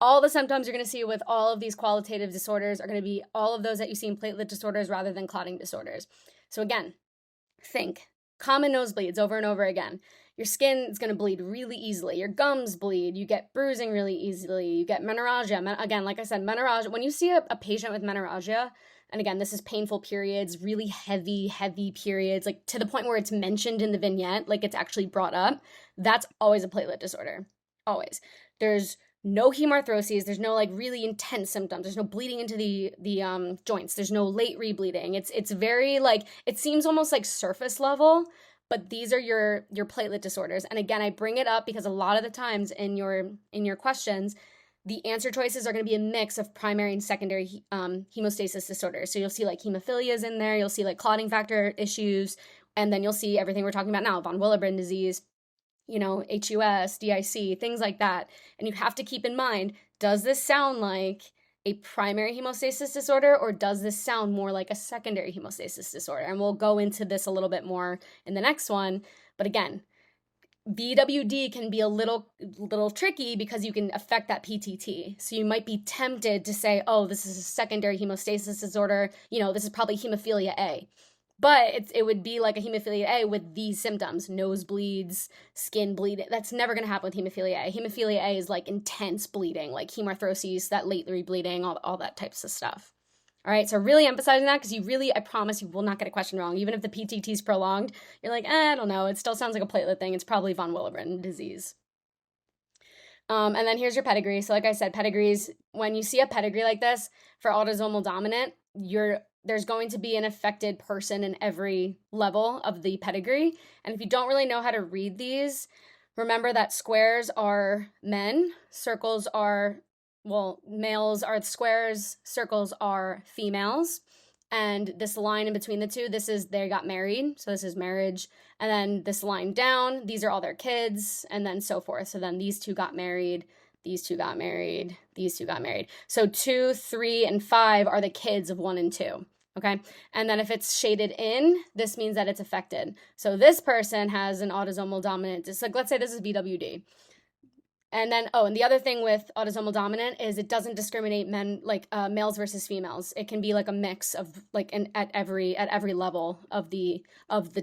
All the symptoms you're going to see with all of these qualitative disorders are going to be all of those that you see in platelet disorders rather than clotting disorders. So again, think common nosebleeds over and over again. Your skin is going to bleed really easily. Your gums bleed. You get bruising really easily. You get menorrhagia. Again, like I said, menorrhagia. When you see a patient with menorrhagia, and again, this is painful periods, really heavy periods, like to the point where it's mentioned in the vignette, like it's actually brought up, that's always a platelet disorder. Always. There's no hemarthrosis. There's no like really intense symptoms. There's no bleeding into the joints. There's no late rebleeding. It's very like, it seems almost like surface level, but these are your platelet disorders. And again, I bring it up because a lot of the times in your questions, the answer choices are going to be a mix of primary and secondary hemostasis disorders. So you'll see like hemophilias in there. You'll see like clotting factor issues. And then you'll see everything we're talking about now, von Willebrand disease, HUS, DIC, things like that. And you have to keep in mind, does this sound like a primary hemostasis disorder or does this sound more like a secondary hemostasis disorder? And we'll go into this a little bit more in the next one. But again, VWD can be a little tricky because you can affect that PTT. So you might be tempted to say, oh, this is a secondary hemostasis disorder. This is probably hemophilia A. But it would be like a hemophilia A with these symptoms, nosebleeds, skin bleeding. That's never going to happen with hemophilia A. Hemophilia A is like intense bleeding, like hemarthrosis, that late rebleeding, all that types of stuff. All right, so really emphasizing that because I promise you will not get a question wrong. Even if the PTT is prolonged, you're like, I don't know. It still sounds like a platelet thing. It's probably von Willebrand disease. And then here's your pedigree. So like I said, pedigrees, when you see a pedigree like this for autosomal dominant, there's going to be an affected person in every level of the pedigree. And if you don't really know how to read these, remember that squares are men, circles are males are squares, circles are females. And this line in between the two, this is they got married. So this is marriage. And then this line down, these are all their kids, and then so forth. So then these two got married, these two got married, these two got married. So 2, 3, and 5 are the kids of 1 and 2. Okay. And then if it's shaded in, this means that it's affected. So this person has an autosomal dominant. It's like, let's say this is VWD. And then, and the other thing with autosomal dominant is it doesn't discriminate males versus females. It can be like a mix of like at every level of the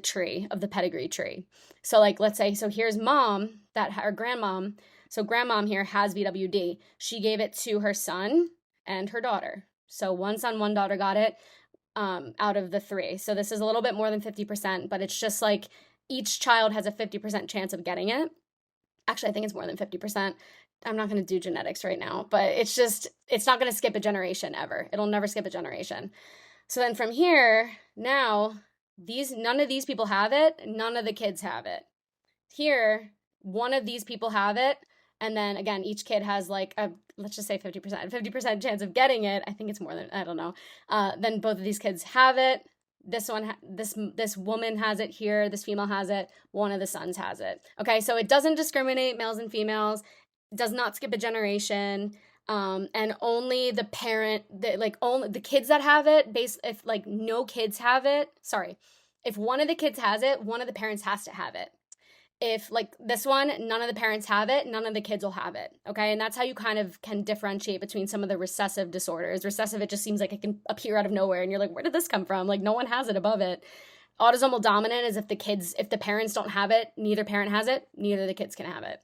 tree, of the pedigree tree. So like, let's say, so here's mom, her grandmom. So grandmom here has VWD. She gave it to her son and her daughter. So one son, one daughter got it out of the 3. So this is a little bit more than 50%, but it's just like each child has a 50% chance of getting it. Actually, I think it's more than 50%. I'm not going to do genetics right now, but it's not going to skip a generation ever. It'll never skip a generation. So then from here, now, none of these people have it. None of the kids have it. Here, one of these people have it. And then again, each kid has like let's just say 50% chance of getting it. I think it's more than, I don't know. Then both of these kids have it. This woman has it here. This female has it. One of the sons has it. Okay, so it doesn't discriminate males and females. It does not skip a generation. And only the parent, only the kids that have it, if like no kids have it, if one of the kids has it, one of the parents has to have it. If like this one, none of the parents have it, none of the kids will have it, okay? And that's how you kind of can differentiate between some of the recessive disorders. Recessive, it just seems like it can appear out of nowhere, and you're like, where did this come from? Like, no one has it above it. Autosomal dominant is if the parents don't have it, neither parent has it, neither the kids can have it.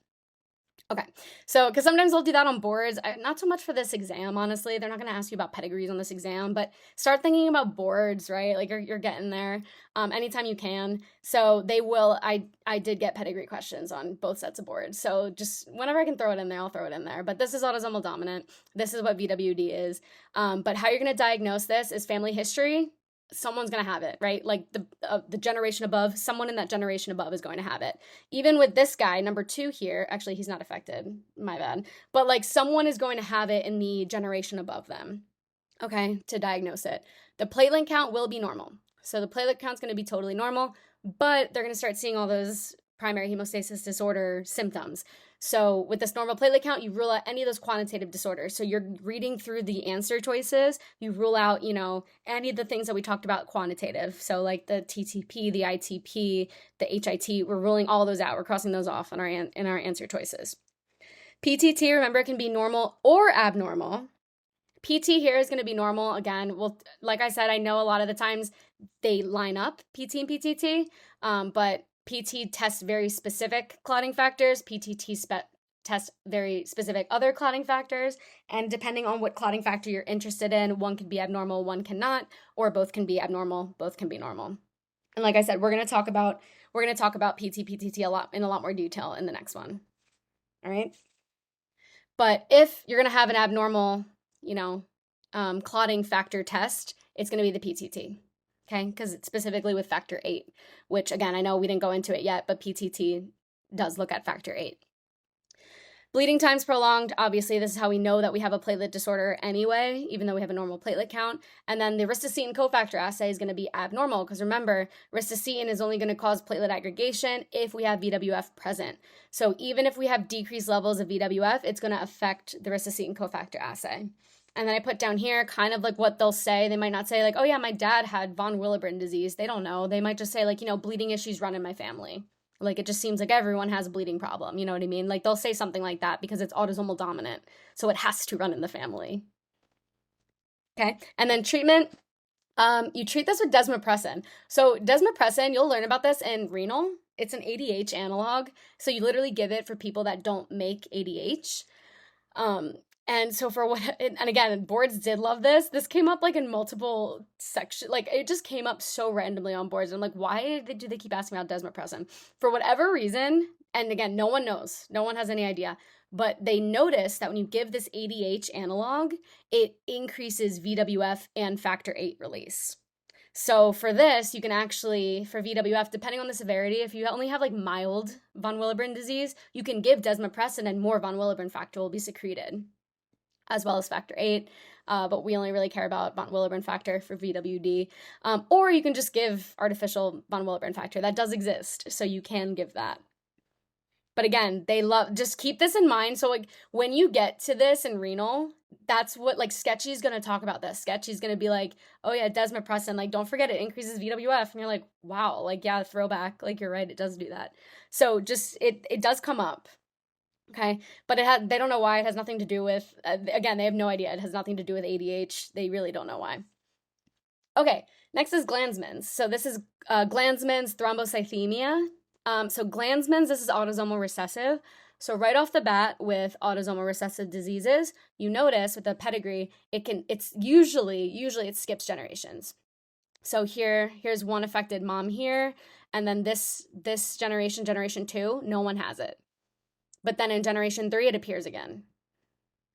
Okay, so because sometimes they'll do that on boards, not so much for this exam, honestly. They're not going to ask you about pedigrees on this exam, but start thinking about boards, right? Like you're getting there anytime you can. So they will, I did get pedigree questions on both sets of boards. So just whenever I can throw it in there, I'll throw it in there. But this is autosomal dominant. This is what VWD is. But how you're going to diagnose this is family history. Someone's going to have it, right? Like the generation above, someone in that generation above is going to have it. Even with this guy, number 2 here, actually, he's not affected, my bad. But like someone is going to have it in the generation above them, okay, to diagnose it. The platelet count will be normal. So the platelet count's going to be totally normal. but they're going to start seeing all those primary hemostasis disorder symptoms. So with this normal platelet count, you rule out any of those quantitative disorders. So you're reading through the answer choices, you rule out, any of the things that we talked about quantitative. So like the TTP, the ITP, the HIT, we're ruling all those out. We're crossing those off in our answer choices. PTT, remember, it can be normal or abnormal. PT here is going to be normal. Again, well, like I said, I know a lot of the times they line up, PT and PTT, but PT tests very specific clotting factors. PTT tests very specific other clotting factors. And depending on what clotting factor you're interested in, one can be abnormal, one cannot, or both can be abnormal, both can be normal. And like I said, we're going to talk about PT, PTT in a lot more detail in the next one. All right. But if you're going to have an abnormal, clotting factor test, it's going to be the PTT. Okay, because it's specifically with factor 8, which again, I know we didn't go into it yet, but PTT does look at factor 8. Bleeding times prolonged, obviously this is how we know that we have a platelet disorder anyway, even though we have a normal platelet count. And then the ristocetin cofactor assay is going to be abnormal, because remember, ristocetin is only going to cause platelet aggregation if we have VWF present. So even if we have decreased levels of VWF, it's going to affect the ristocetin cofactor assay. And then I put down here kind of like what they'll say. They might not say like, oh yeah, my dad had von Willebrand disease. They don't know. They might just say like, bleeding issues run in my family. Like it just seems like everyone has a bleeding problem. You know what I mean? Like they'll say something like that because it's autosomal dominant. So it has to run in the family. Okay. And then treatment, you treat this with desmopressin. So desmopressin, you'll learn about this in renal. It's an ADH analog. So you literally give it for people that don't make ADH. And so and again, boards did love this. This came up like in multiple sections. Like it just came up so randomly on boards. I'm like, why do they keep asking about desmopressin? For whatever reason, and again, no one knows. No one has any idea. But they noticed that when you give this ADH analog, it increases VWF and factor 8 release. So for this, you can actually, for VWF, depending on the severity, if you only have like mild von Willebrand disease, you can give desmopressin and more von Willebrand factor will be secreted, as well as factor 8, but we only really care about von Willebrand factor for VWD. Or you can just give artificial von Willebrand factor. That does exist, so you can give that. But again, just keep this in mind. So like when you get to this in renal, that's what like Sketchy's going to talk about this. Sketchy's going to be like, oh yeah, desmopressin, like don't forget it increases VWF. And you're like, wow, like yeah, throwback, like you're right, it does do that. So just, it does come up. Okay, but they don't know why. It has nothing to do with, again, they have no idea. It has nothing to do with ADH. They really don't know why. Okay, next is Glanzmann's. So this is Glanzmann's thrombocythemia. So Glanzmann's, this is autosomal recessive. So right off the bat with autosomal recessive diseases, you notice with the pedigree, it skips generations. So here's one affected mom here, and then this generation 2, no one has it. But then in generation 3, it appears again.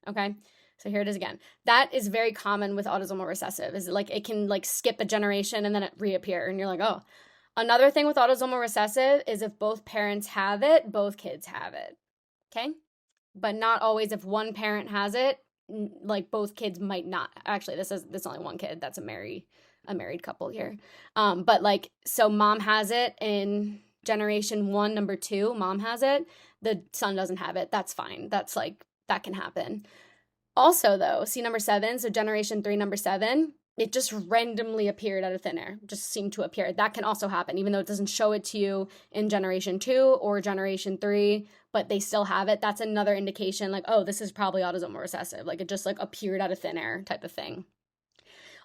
Okay, so here it is again. That is very common with autosomal recessive, is like it can like skip a generation and then it reappear, and you're like, oh. Another thing with autosomal recessive is if both parents have it, both kids have it. Okay, but not always. If one parent has it, like both kids might not. Actually, this only one kid. That's a married couple here. But like, so mom has it in generation 1, number 2, mom has it. The son doesn't have it. That's fine. That's like, that can happen. Also though, see number 7, so generation 3, number 7, it just randomly appeared out of thin air, just seemed to appear. That can also happen, even though it doesn't show it to you in generation 2 or generation 3, but they still have it. That's another indication like, oh, this is probably autosomal recessive. Like it just like appeared out of thin air type of thing.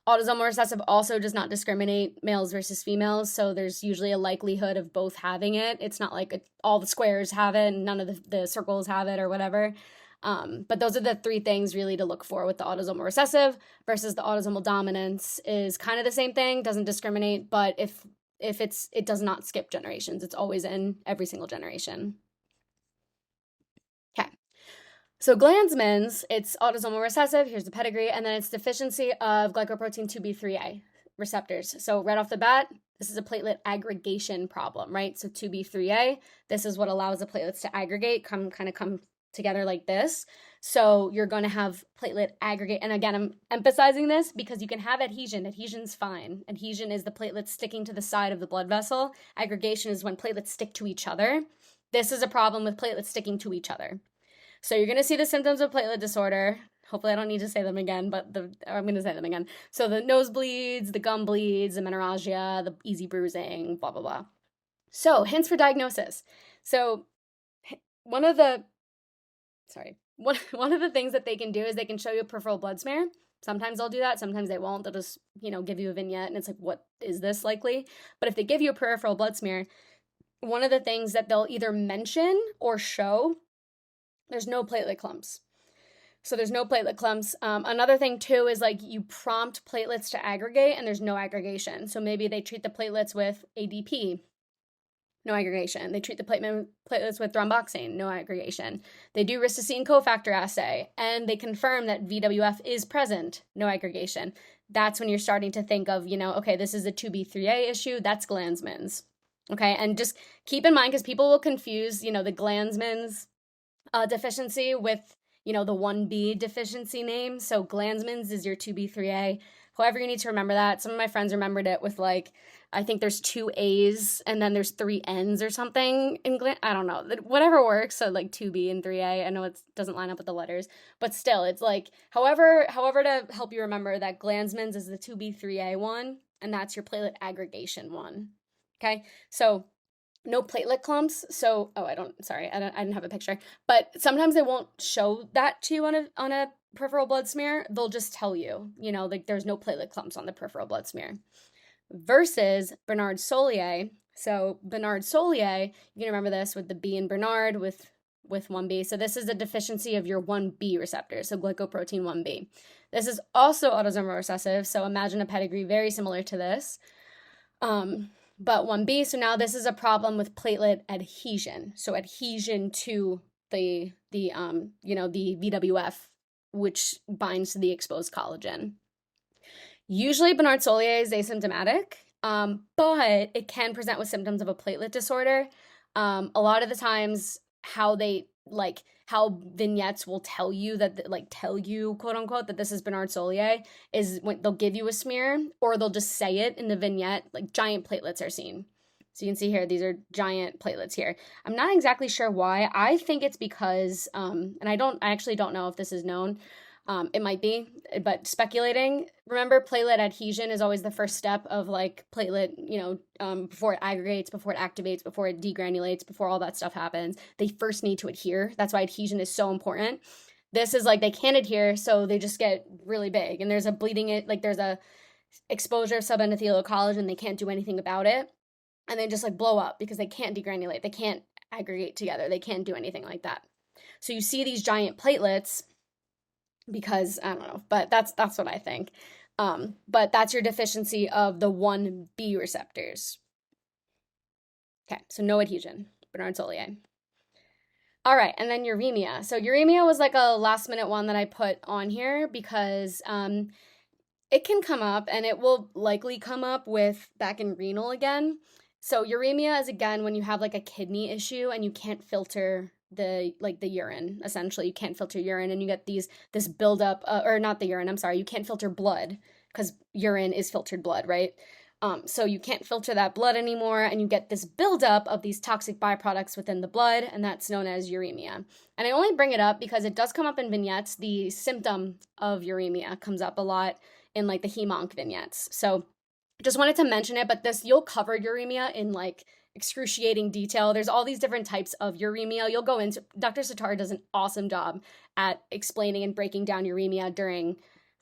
Autosomal recessive also does not discriminate males versus females, so there's usually a likelihood of both having it. It's not like all the squares have it and none of the circles have it or whatever. But those are the 3 things really to look for with the autosomal recessive versus the autosomal dominance is kind of the same thing, doesn't discriminate, but if it does not skip generations, it's always in every single generation. Okay. So Glanzmann's, it's autosomal recessive, here's the pedigree, and then it's deficiency of glycoprotein 2B3A receptors. So right off the bat, this is a platelet aggregation problem, right? So 2B3A, this is what allows the platelets to aggregate, come together like this. So you're going to have platelet aggregate. And again, I'm emphasizing this because you can have adhesion. Adhesion's fine. Adhesion is the platelets sticking to the side of the blood vessel. Aggregation is when platelets stick to each other. This is a problem with platelets sticking to each other. So you're going to see the symptoms of platelet disorder. Hopefully I don't need to say them again, but I'm going to say them again. So the nose bleeds, the gum bleeds, the menorrhagia, the easy bruising, blah, blah, blah. So hints for diagnosis. So one of the things that they can do is they can show you a peripheral blood smear. Sometimes they'll do that. Sometimes they won't. They'll just, give you a vignette and it's like, what is this likely? But if they give you a peripheral blood smear, one of the things that they'll either mention or show, there's no platelet clumps. So there's no platelet clumps. Another thing too is like you prompt platelets to aggregate and there's no aggregation. So maybe they treat the platelets with ADP, no aggregation. They treat the platelets with thromboxane, no aggregation. They do ricostine cofactor assay and they confirm that VWF is present, no aggregation. That's when you're starting to think of, okay, this is a 2B3A issue, that's Glanzmann's. Okay, and just keep in mind, because people will confuse, the Glanzmann's deficiency with, the 1B deficiency name. So Glanzmann's is your 2B3A. However, you need to remember that. Some of my friends remembered it with I think there's 2 A's and then there's 3 N's or something in I don't know. Whatever works. So 2B and 3A. I know it doesn't line up with the letters, but still it's however to help you remember that Glanzmann's is the 2B3A one and that's your platelet aggregation one. Okay. So no platelet clumps. So, I didn't have a picture, but sometimes they won't show that to you on a peripheral blood smear. They'll just tell you, there's no platelet clumps on the peripheral blood smear. Versus Bernard Soulier. So Bernard Soulier, you can remember this with the B in Bernard with 1B. So this is a deficiency of your 1B receptor, so glycoprotein 1B. This is also autosomal recessive, so imagine a pedigree very similar to this. But 1B, so now this is a problem with platelet adhesion. So adhesion to the VWF, which binds to the exposed collagen. Usually Bernard Soulier is asymptomatic, but it can present with symptoms of a platelet disorder. A lot of the times how vignettes will tell you quote unquote, that this is Bernard Soulier is when they'll give you a smear or they'll just say it in the vignette, giant platelets are seen. So you can see here, these are giant platelets here. I'm not exactly sure why. I think it's because, and I actually don't know if this is known. It might be, but speculating. Remember, platelet adhesion is always the first step of platelet, before it aggregates, before it activates, before it degranulates, before all that stuff happens. They first need to adhere. That's why adhesion is so important. This is they can't adhere, so they just get really big. And there's a bleeding, there's a exposure of subendothelial collagen. They can't do anything about it. And they just blow up because they can't degranulate. They can't aggregate together. They can't do anything like that. So you see these giant platelets because I don't know, but that's what I think. But that's your deficiency of the 1B receptors. Okay, so no adhesion, Bernard Soulier. All right, and then uremia. So uremia was a last minute one that I put on here because it can come up and it will likely come up with back in renal again. So uremia is again when you have a kidney issue and you can't filter the urine. Essentially you can't filter urine and you get this buildup or not the urine, I'm sorry, you can't filter blood because urine is filtered blood, right? So you can't filter that blood anymore and you get this buildup of these toxic byproducts within the blood, and that's known as uremia. And I only bring it up because it does come up in vignettes. The symptom of uremia comes up a lot in the Heme vignettes. So just wanted to mention it, but you'll cover uremia in excruciating detail. There's all these different types of uremia. You'll go into, Dr. Sitar does an awesome job at explaining and breaking down uremia during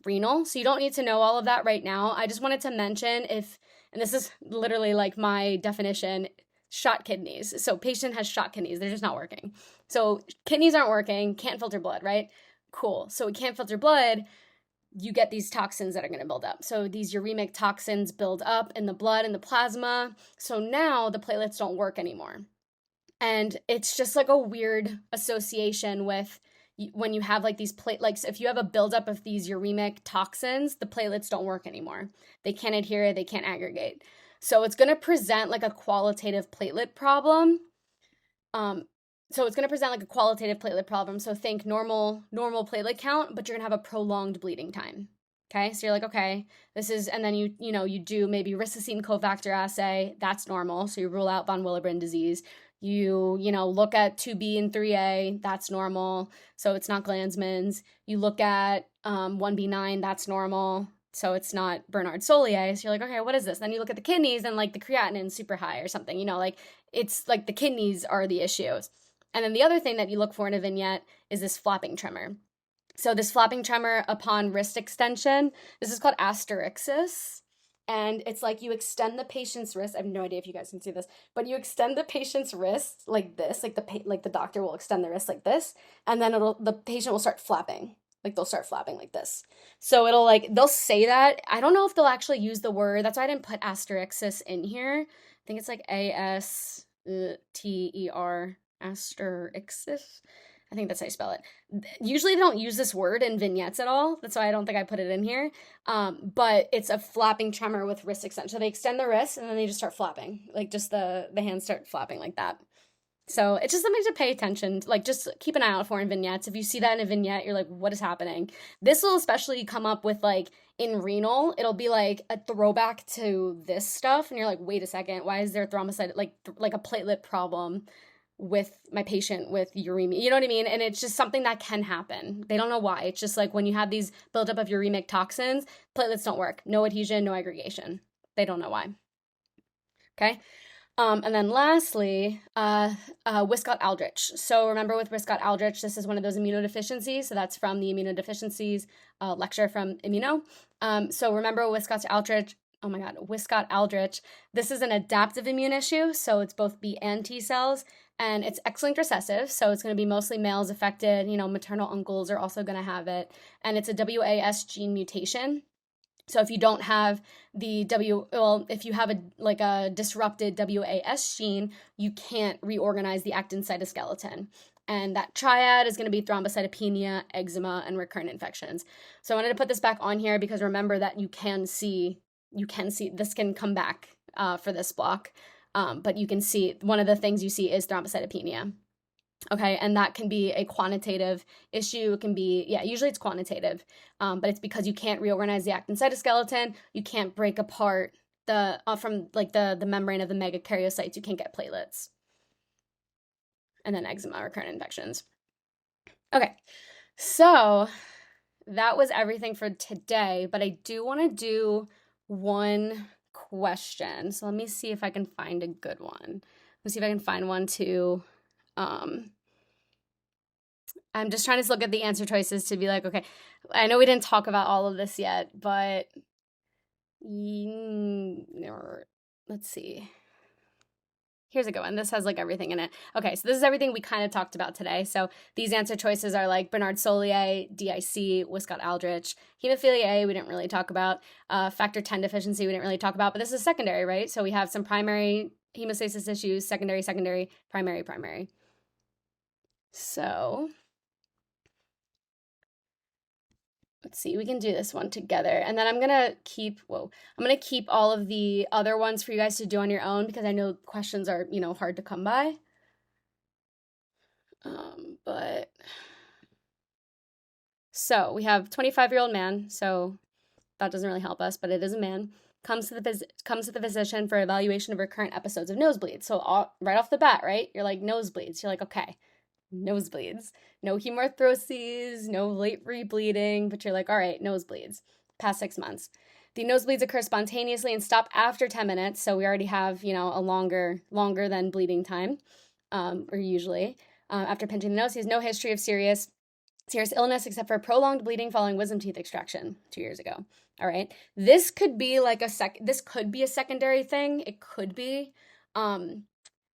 renal. So you don't need to know all of that right now. I just wanted to mention and this is literally my definition, shot kidneys. So patient has shot kidneys. They're just not working. So kidneys aren't working, can't filter blood, right? Cool. So we can't filter blood. You get these toxins that are going to build up. So these uremic toxins build up in the blood and the plasma. So now the platelets don't work anymore. And it's just a weird association with when you have these if you have a buildup of these uremic toxins, the platelets don't work anymore. They can't adhere, they can't aggregate. So it's going to present a qualitative platelet problem. So it's going to present like a qualitative platelet problem. So think normal platelet count, but you're going to have a prolonged bleeding time. Okay, so you're like, okay, this is, and then you do maybe ricocine cofactor assay, that's normal. So you rule out von Willebrand disease. You look at 2B and 3A, that's normal. So it's not Glanzmann's. You look at 1B9, that's normal. So it's not Bernard Soulier. So you're like, okay, what is this? Then you look at the kidneys and like the creatinine super high or something, like it's like the kidneys are the issues. And then the other thing that you look for in a vignette is this flapping tremor. So this flapping tremor upon wrist extension, this is called asterixis. And it's like you extend the patient's wrist. I have no idea if you guys can see this, but you extend the patient's wrist like this, like the doctor will extend the wrist like this, and then the patient will start flapping. Like they'll start flapping like this. So they'll say that. I don't know if they'll actually use the word. That's why I didn't put asterixis in here. I think it's like ASTER, asterixis. I think that's how you spell it. Usually they don't use this word in vignettes at all. That's why I don't think I put it in here. But it's a flapping tremor with wrist extension. So they extend the wrist and then they just start flapping. Like just the hands start flapping like that. So it's just something to pay attention to, like just keep an eye out for in vignettes. If you see that in a vignette, you're like, what is happening? This will especially come up with like in renal, it'll be like a throwback to this stuff. And you're like, wait a second, why is there thrombocyte, like a platelet problem with my patient with uremia? You know what I mean? And it's just something that can happen. They don't know why. It's just like when you have these buildup of uremic toxins, platelets don't work. No adhesion, no aggregation. They don't know why. Okay. And then lastly, Wiskott-Aldrich. So remember with Wiskott-Aldrich, this is one of those immunodeficiencies. So that's from the immunodeficiencies lecture from Immuno. So remember Wiskott-Aldrich, oh my God, Wiskott-Aldrich. This is an adaptive immune issue. So it's both B and T cells, and it's X-linked recessive. So it's going to be mostly males affected. Maternal uncles are also going to have it. And it's a WAS gene mutation. So if you don't have if you have a disrupted WAS gene, you can't reorganize the actin cytoskeleton. And that triad is going to be thrombocytopenia, eczema, and recurrent infections. So I wanted to put this back on here because remember that you can see this can come back for this block. But you can see one of the things you see is thrombocytopenia. Okay, and that can be a quantitative issue. It can be, usually it's quantitative, but it's because you can't reorganize the actin cytoskeleton. You can't break apart from the membrane of the megakaryocytes. You can't get platelets. And then eczema, recurrent infections. Okay, so that was everything for today, but I do want to do one question. So let me see if I can find a good one. Let me see if I can find one too. I'm just trying to look at the answer choices to be like, okay, I know we didn't talk about all of this yet, but let's see. Here's a good one. This has like everything in it. Okay, so this is everything we kind of talked about today. So these answer choices are like Bernard Soulier, DIC, Wiskott-Aldrich, hemophilia A, we didn't really talk about, factor 10 deficiency, we didn't really talk about, but this is secondary, right? So we have some primary hemostasis issues, secondary, primary. So let's see, we can do this one together. And then I'm going to keep all of the other ones for you guys to do on your own because I know questions are, hard to come by. So we have 25-year-old man. So that doesn't really help us, but it is a man. Comes to the physician for evaluation of recurrent episodes of nosebleeds. So right off the bat, right? You're like, nosebleeds. You're like, okay, nosebleeds. No hemarthroses, no late rebleeding, but you're like, all right, nosebleeds. Past 6 months. The nosebleeds occur spontaneously and stop after 10 minutes. So we already have, a longer than bleeding time, or usually. After pinching the nose, he has no history of serious illness except for prolonged bleeding following wisdom teeth extraction 2 years ago. All right. This could be like this could be a secondary thing. It could be,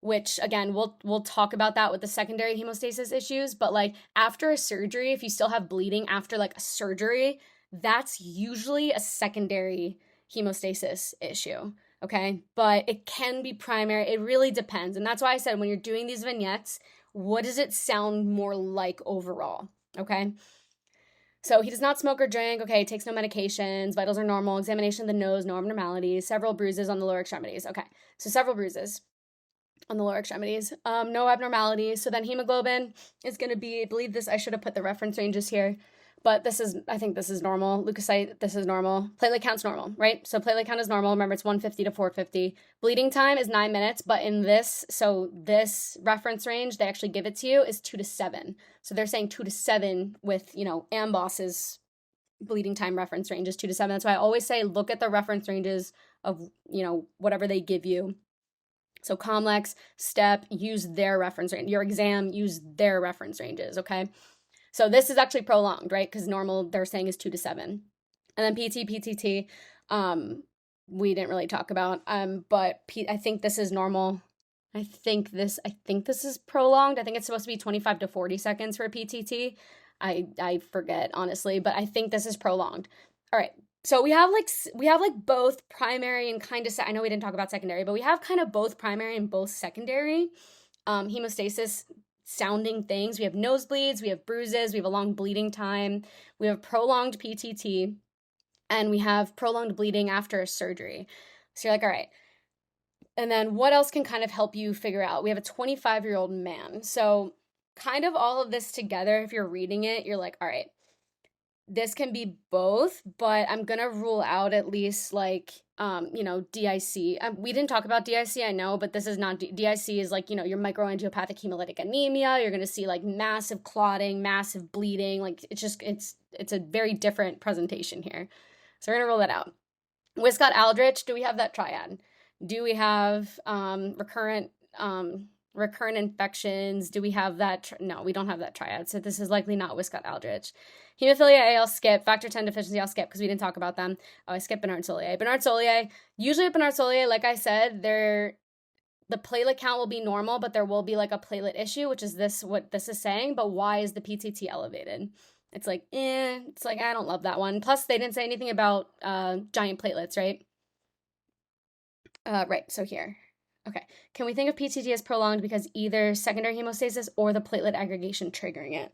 which again, we'll talk about that with the secondary hemostasis issues, but like after a surgery, if you still have bleeding after like a surgery, that's usually a secondary hemostasis issue. Okay. But it can be primary. It really depends. And that's why I said, when you're doing these vignettes, what does it sound more like overall? Okay. So he does not smoke or drink. Okay. Takes no medications. Vitals are normal. Examination of the nose, no abnormalities. Several bruises on the lower extremities. Okay. So several bruises. on the lower extremities. No abnormalities. So then hemoglobin is going to be, I believe this, I should have put the reference ranges here, but I think this is normal. Leukocyte, this is normal. Platelet count's normal, right? So platelet count is normal. Remember, it's 150 to 450. Bleeding time is 9 minutes, but in this, so this reference range, they actually give it to you, is 2 to 7. So they're saying 2 to 7 with, Ambos's bleeding time reference range is 2 to 7. That's why I always say look at the reference ranges of, whatever they give you. So Comlex, STEP, use their reference range. Your exam, use their reference ranges, okay? So this is actually prolonged, right? Because normal, they're saying, is 2 to 7. And then PT, PTT, we didn't really talk about, but I think this is normal. I think this is prolonged. I think it's supposed to be 25 to 40 seconds for a PTT. I forget, honestly, but I think this is prolonged. All right. So we have both primary and kind of, I know we didn't talk about secondary, but we have kind of both primary and both secondary hemostasis sounding things. We have nosebleeds, we have bruises, we have a long bleeding time, we have prolonged PTT, and we have prolonged bleeding after a surgery. So you're like, all right. And then what else can kind of help you figure out? We have a 25-year-old man. So kind of all of this together, if you're reading it, you're like, all right, this can be both, but I'm going to rule out at least DIC. We didn't talk about DIC, I know, but this is not, DIC is your microangiopathic hemolytic anemia. You're going to see massive clotting, massive bleeding. It's a very different presentation here. So we're going to rule that out. Wiskott-Aldrich, do we have that triad? Do we have recurrent infections? Do we have that? No, we don't have that triad. So this is likely not Wiskott-Aldrich. Hemophilia A, I'll skip. Factor 10 deficiency, I'll skip because we didn't talk about them. Oh, I skipped Bernard-Soulier. Bernard-Soulier, usually with Bernard-Soulier, like I said, the platelet count will be normal, but there will be a platelet issue, which is what this is saying. But why is the PTT elevated? It's I don't love that one. Plus, they didn't say anything about giant platelets, right? Right, so here. Okay, can we think of PTT as prolonged because either secondary hemostasis or the platelet aggregation triggering it?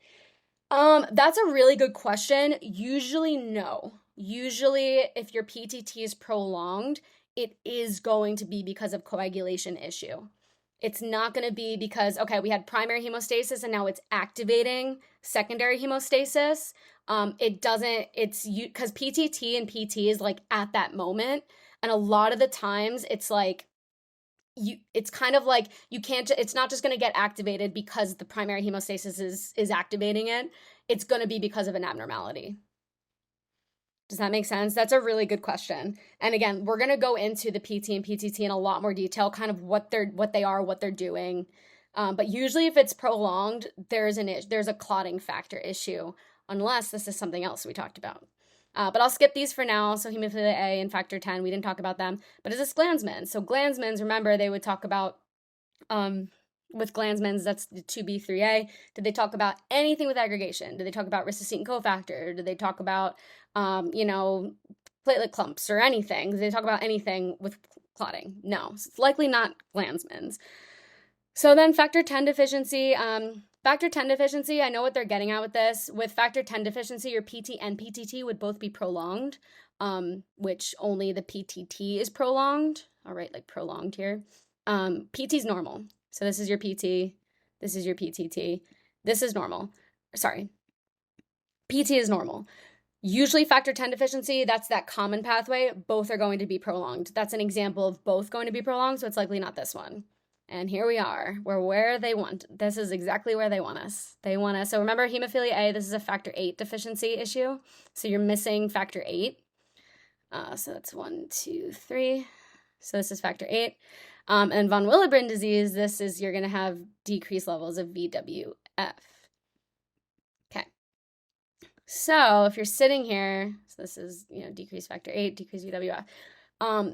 That's a really good question. Usually, no. Usually, if your PTT is prolonged, it is going to be because of coagulation issue. It's not going to be because, okay, we had primary hemostasis and now it's activating secondary hemostasis. Because PTT and PT is at that moment. And a lot of the times it's it's kind of you can't, it's not just going to get activated because the primary hemostasis is activating it. It's going to be because of an abnormality. Does that make sense? That's a really good question. And again, we're going to go into the PT and PTT in a lot more detail, kind of what they are, what they're doing. But usually if it's prolonged, there's a clotting factor issue, unless this is something else we talked about. But I'll skip these for now. So hemophilia A and factor 10, we didn't talk about them. But is this Glanzmann? So Glanzmann's, remember, they would talk about, with Glanzmann's, that's the 2B3A. Did they talk about anything with aggregation? Did they talk about ristocetin cofactor? Did they talk about, platelet clumps or anything? Did they talk about anything with clotting? No, so it's likely not Glanzmann's. So then factor 10 deficiency, Factor 10 deficiency, I know what they're getting at with this. With factor 10 deficiency, your PT and PTT would both be prolonged, which only the PTT is prolonged. All right, prolonged here. PT is normal. So this is your PT. This is your PTT. This is normal. Sorry. PT is normal. Usually factor 10 deficiency, that's that common pathway. Both are going to be prolonged. That's an example of both going to be prolonged, so it's likely not this one. And here we are. We're where they want. This is exactly where they want us. They want us. So remember, hemophilia A, this is a factor 8 deficiency issue. So you're missing factor 8. So that's 1, 2, 3. So this is factor 8. And von Willebrand disease, this is you're going to have decreased levels of VWF. Okay. So if you're sitting here, so this is, decreased factor 8, decreased VWF.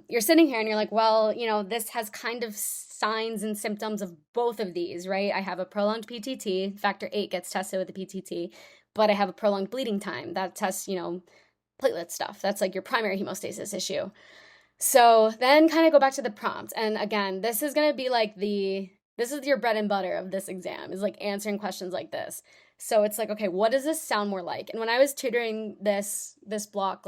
You're sitting here and you're like, well, this has kind of signs and symptoms of both of these, right? I have a prolonged PTT, factor 8 gets tested with the PTT, but I have a prolonged bleeding time. That tests, platelet stuff. That's your primary hemostasis issue. So then kind of go back to the prompt. And again, this is going to be this is your bread and butter of this exam, is answering questions like this. So it's okay, what does this sound more like? And when I was tutoring this block,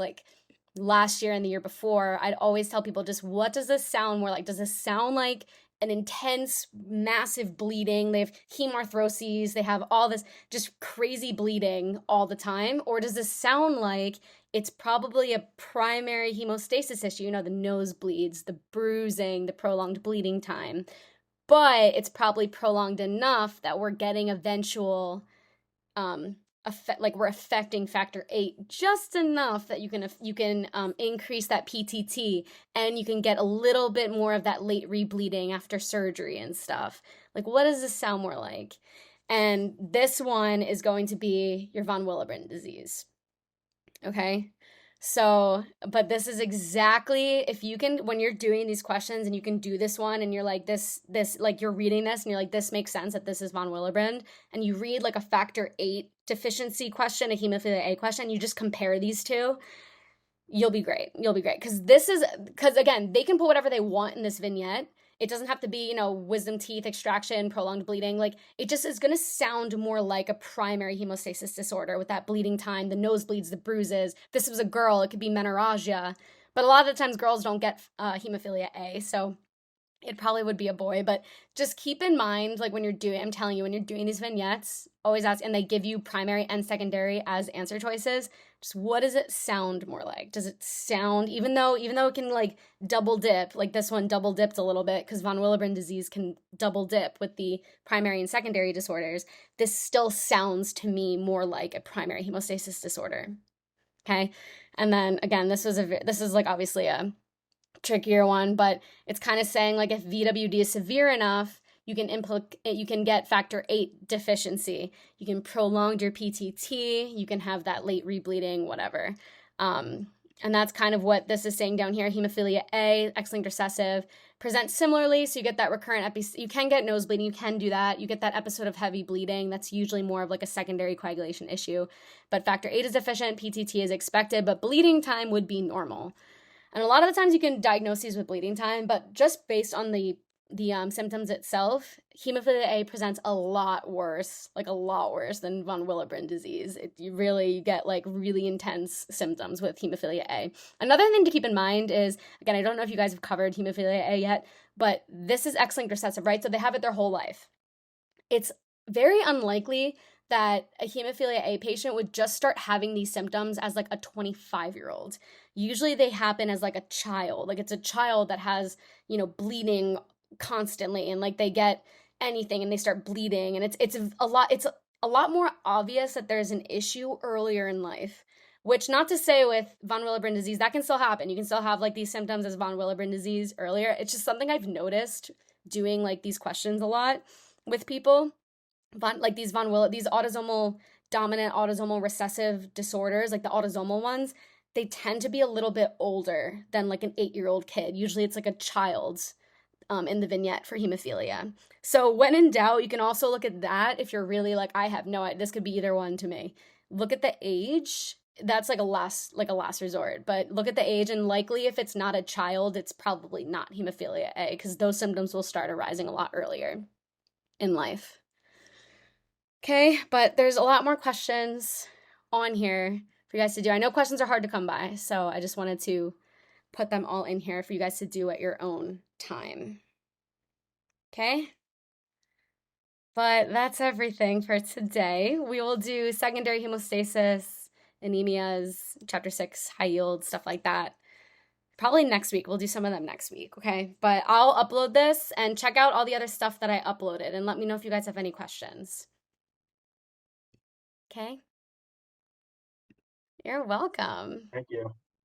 last year and the year before, I'd always tell people just, what does this sound more like? Does this sound like an intense, massive bleeding, they have hemarthroses, they have all this just crazy bleeding all the time? Or does this sound like it's probably a primary hemostasis issue, you know, the nosebleeds, the bruising, the prolonged bleeding time, but it's probably prolonged enough that we're getting eventual like we're affecting factor 8 just enough that you can increase that PTT, and you can get a little bit more of that late rebleeding after surgery and stuff. Like, what does this sound more like? And this one is going to be your von Willebrand disease. Okay. So, but this is exactly, if you can, when you're doing these questions and you can do this one and you're like, like you're reading this and you're like, this makes sense that this is von Willebrand, and you read like a factor 8 deficiency question, a hemophilia A question, you just compare these two, you'll be great. You'll be great. Because again, they can put whatever they want in this vignette. It doesn't have to be, you know, wisdom teeth extraction, prolonged bleeding. Like, it just is going to sound more like a primary hemostasis disorder with that bleeding time, the nosebleeds, the bruises. If this was a girl, it could be menorrhagia. But a lot of the times girls don't get hemophilia A, so it probably would be a boy. But just keep in mind, like, when you're doing, I'm telling you, when you're doing these vignettes, always ask, and they give you primary and secondary as answer choices, just what does it sound more like? Does it sound, even though it can like double dip, like this one double dipped a little bit because von Willebrand disease can double dip with the primary and secondary disorders, this still sounds to me more like a primary hemostasis disorder. Okay. And then again, this is like obviously a trickier one, but it's kind of saying like if VWD is severe enough, you can get factor 8 deficiency. You can prolong your PTT, you can have that late rebleeding, whatever. And that's kind of what this is saying down here. Hemophilia A, X-linked recessive, presents similarly. So you get that recurrent you can get nosebleeding, you can do that. You get that episode of heavy bleeding. That's usually more of like a secondary coagulation issue. But factor 8 is deficient, PTT is expected, but bleeding time would be normal. And a lot of the times you can diagnose these with bleeding time, but just based on the symptoms itself, hemophilia A presents a lot worse than von Willebrand disease. You really get like really intense symptoms with hemophilia A. Another thing to keep in mind is, again, I don't know if you guys have covered hemophilia A yet, but this is X-linked recessive, right? So they have it their whole life. It's very unlikely that a hemophilia A patient would just start having these symptoms as like a 25-year-old. Usually they happen as like a child. Like, it's a child that has, you know, bleeding constantly, and like they get anything and they start bleeding, and it's a lot more obvious that there's an issue earlier in life. Which, not to say with von Willebrand disease, that can still happen. You can still have like these symptoms as von Willebrand disease earlier. It's just something I've noticed doing like these questions a lot with people. These autosomal dominant, autosomal recessive disorders, like the autosomal ones, they tend to be a little bit older than like an 8-year-old kid. Usually it's like a child's in the vignette for hemophilia. So when in doubt, you can also look at that if you're really like, I have no idea, this could be either one to me. Look at the age. That's like a last resort. But look at the age, and likely if it's not a child, it's probably not hemophilia A, because those symptoms will start arising a lot earlier in life. Okay, but there's a lot more questions on here for you guys to do. I know questions are hard to come by, so I just wanted to put them all in here for you guys to do at your own time. Okay? But that's everything for today. We will do secondary hemostasis, anemias, chapter 6, high yield, stuff like that. Probably next week. We'll do some of them next week, okay? But I'll upload this and check out all the other stuff that I uploaded, and let me know if you guys have any questions. Okay? You're welcome. Thank you.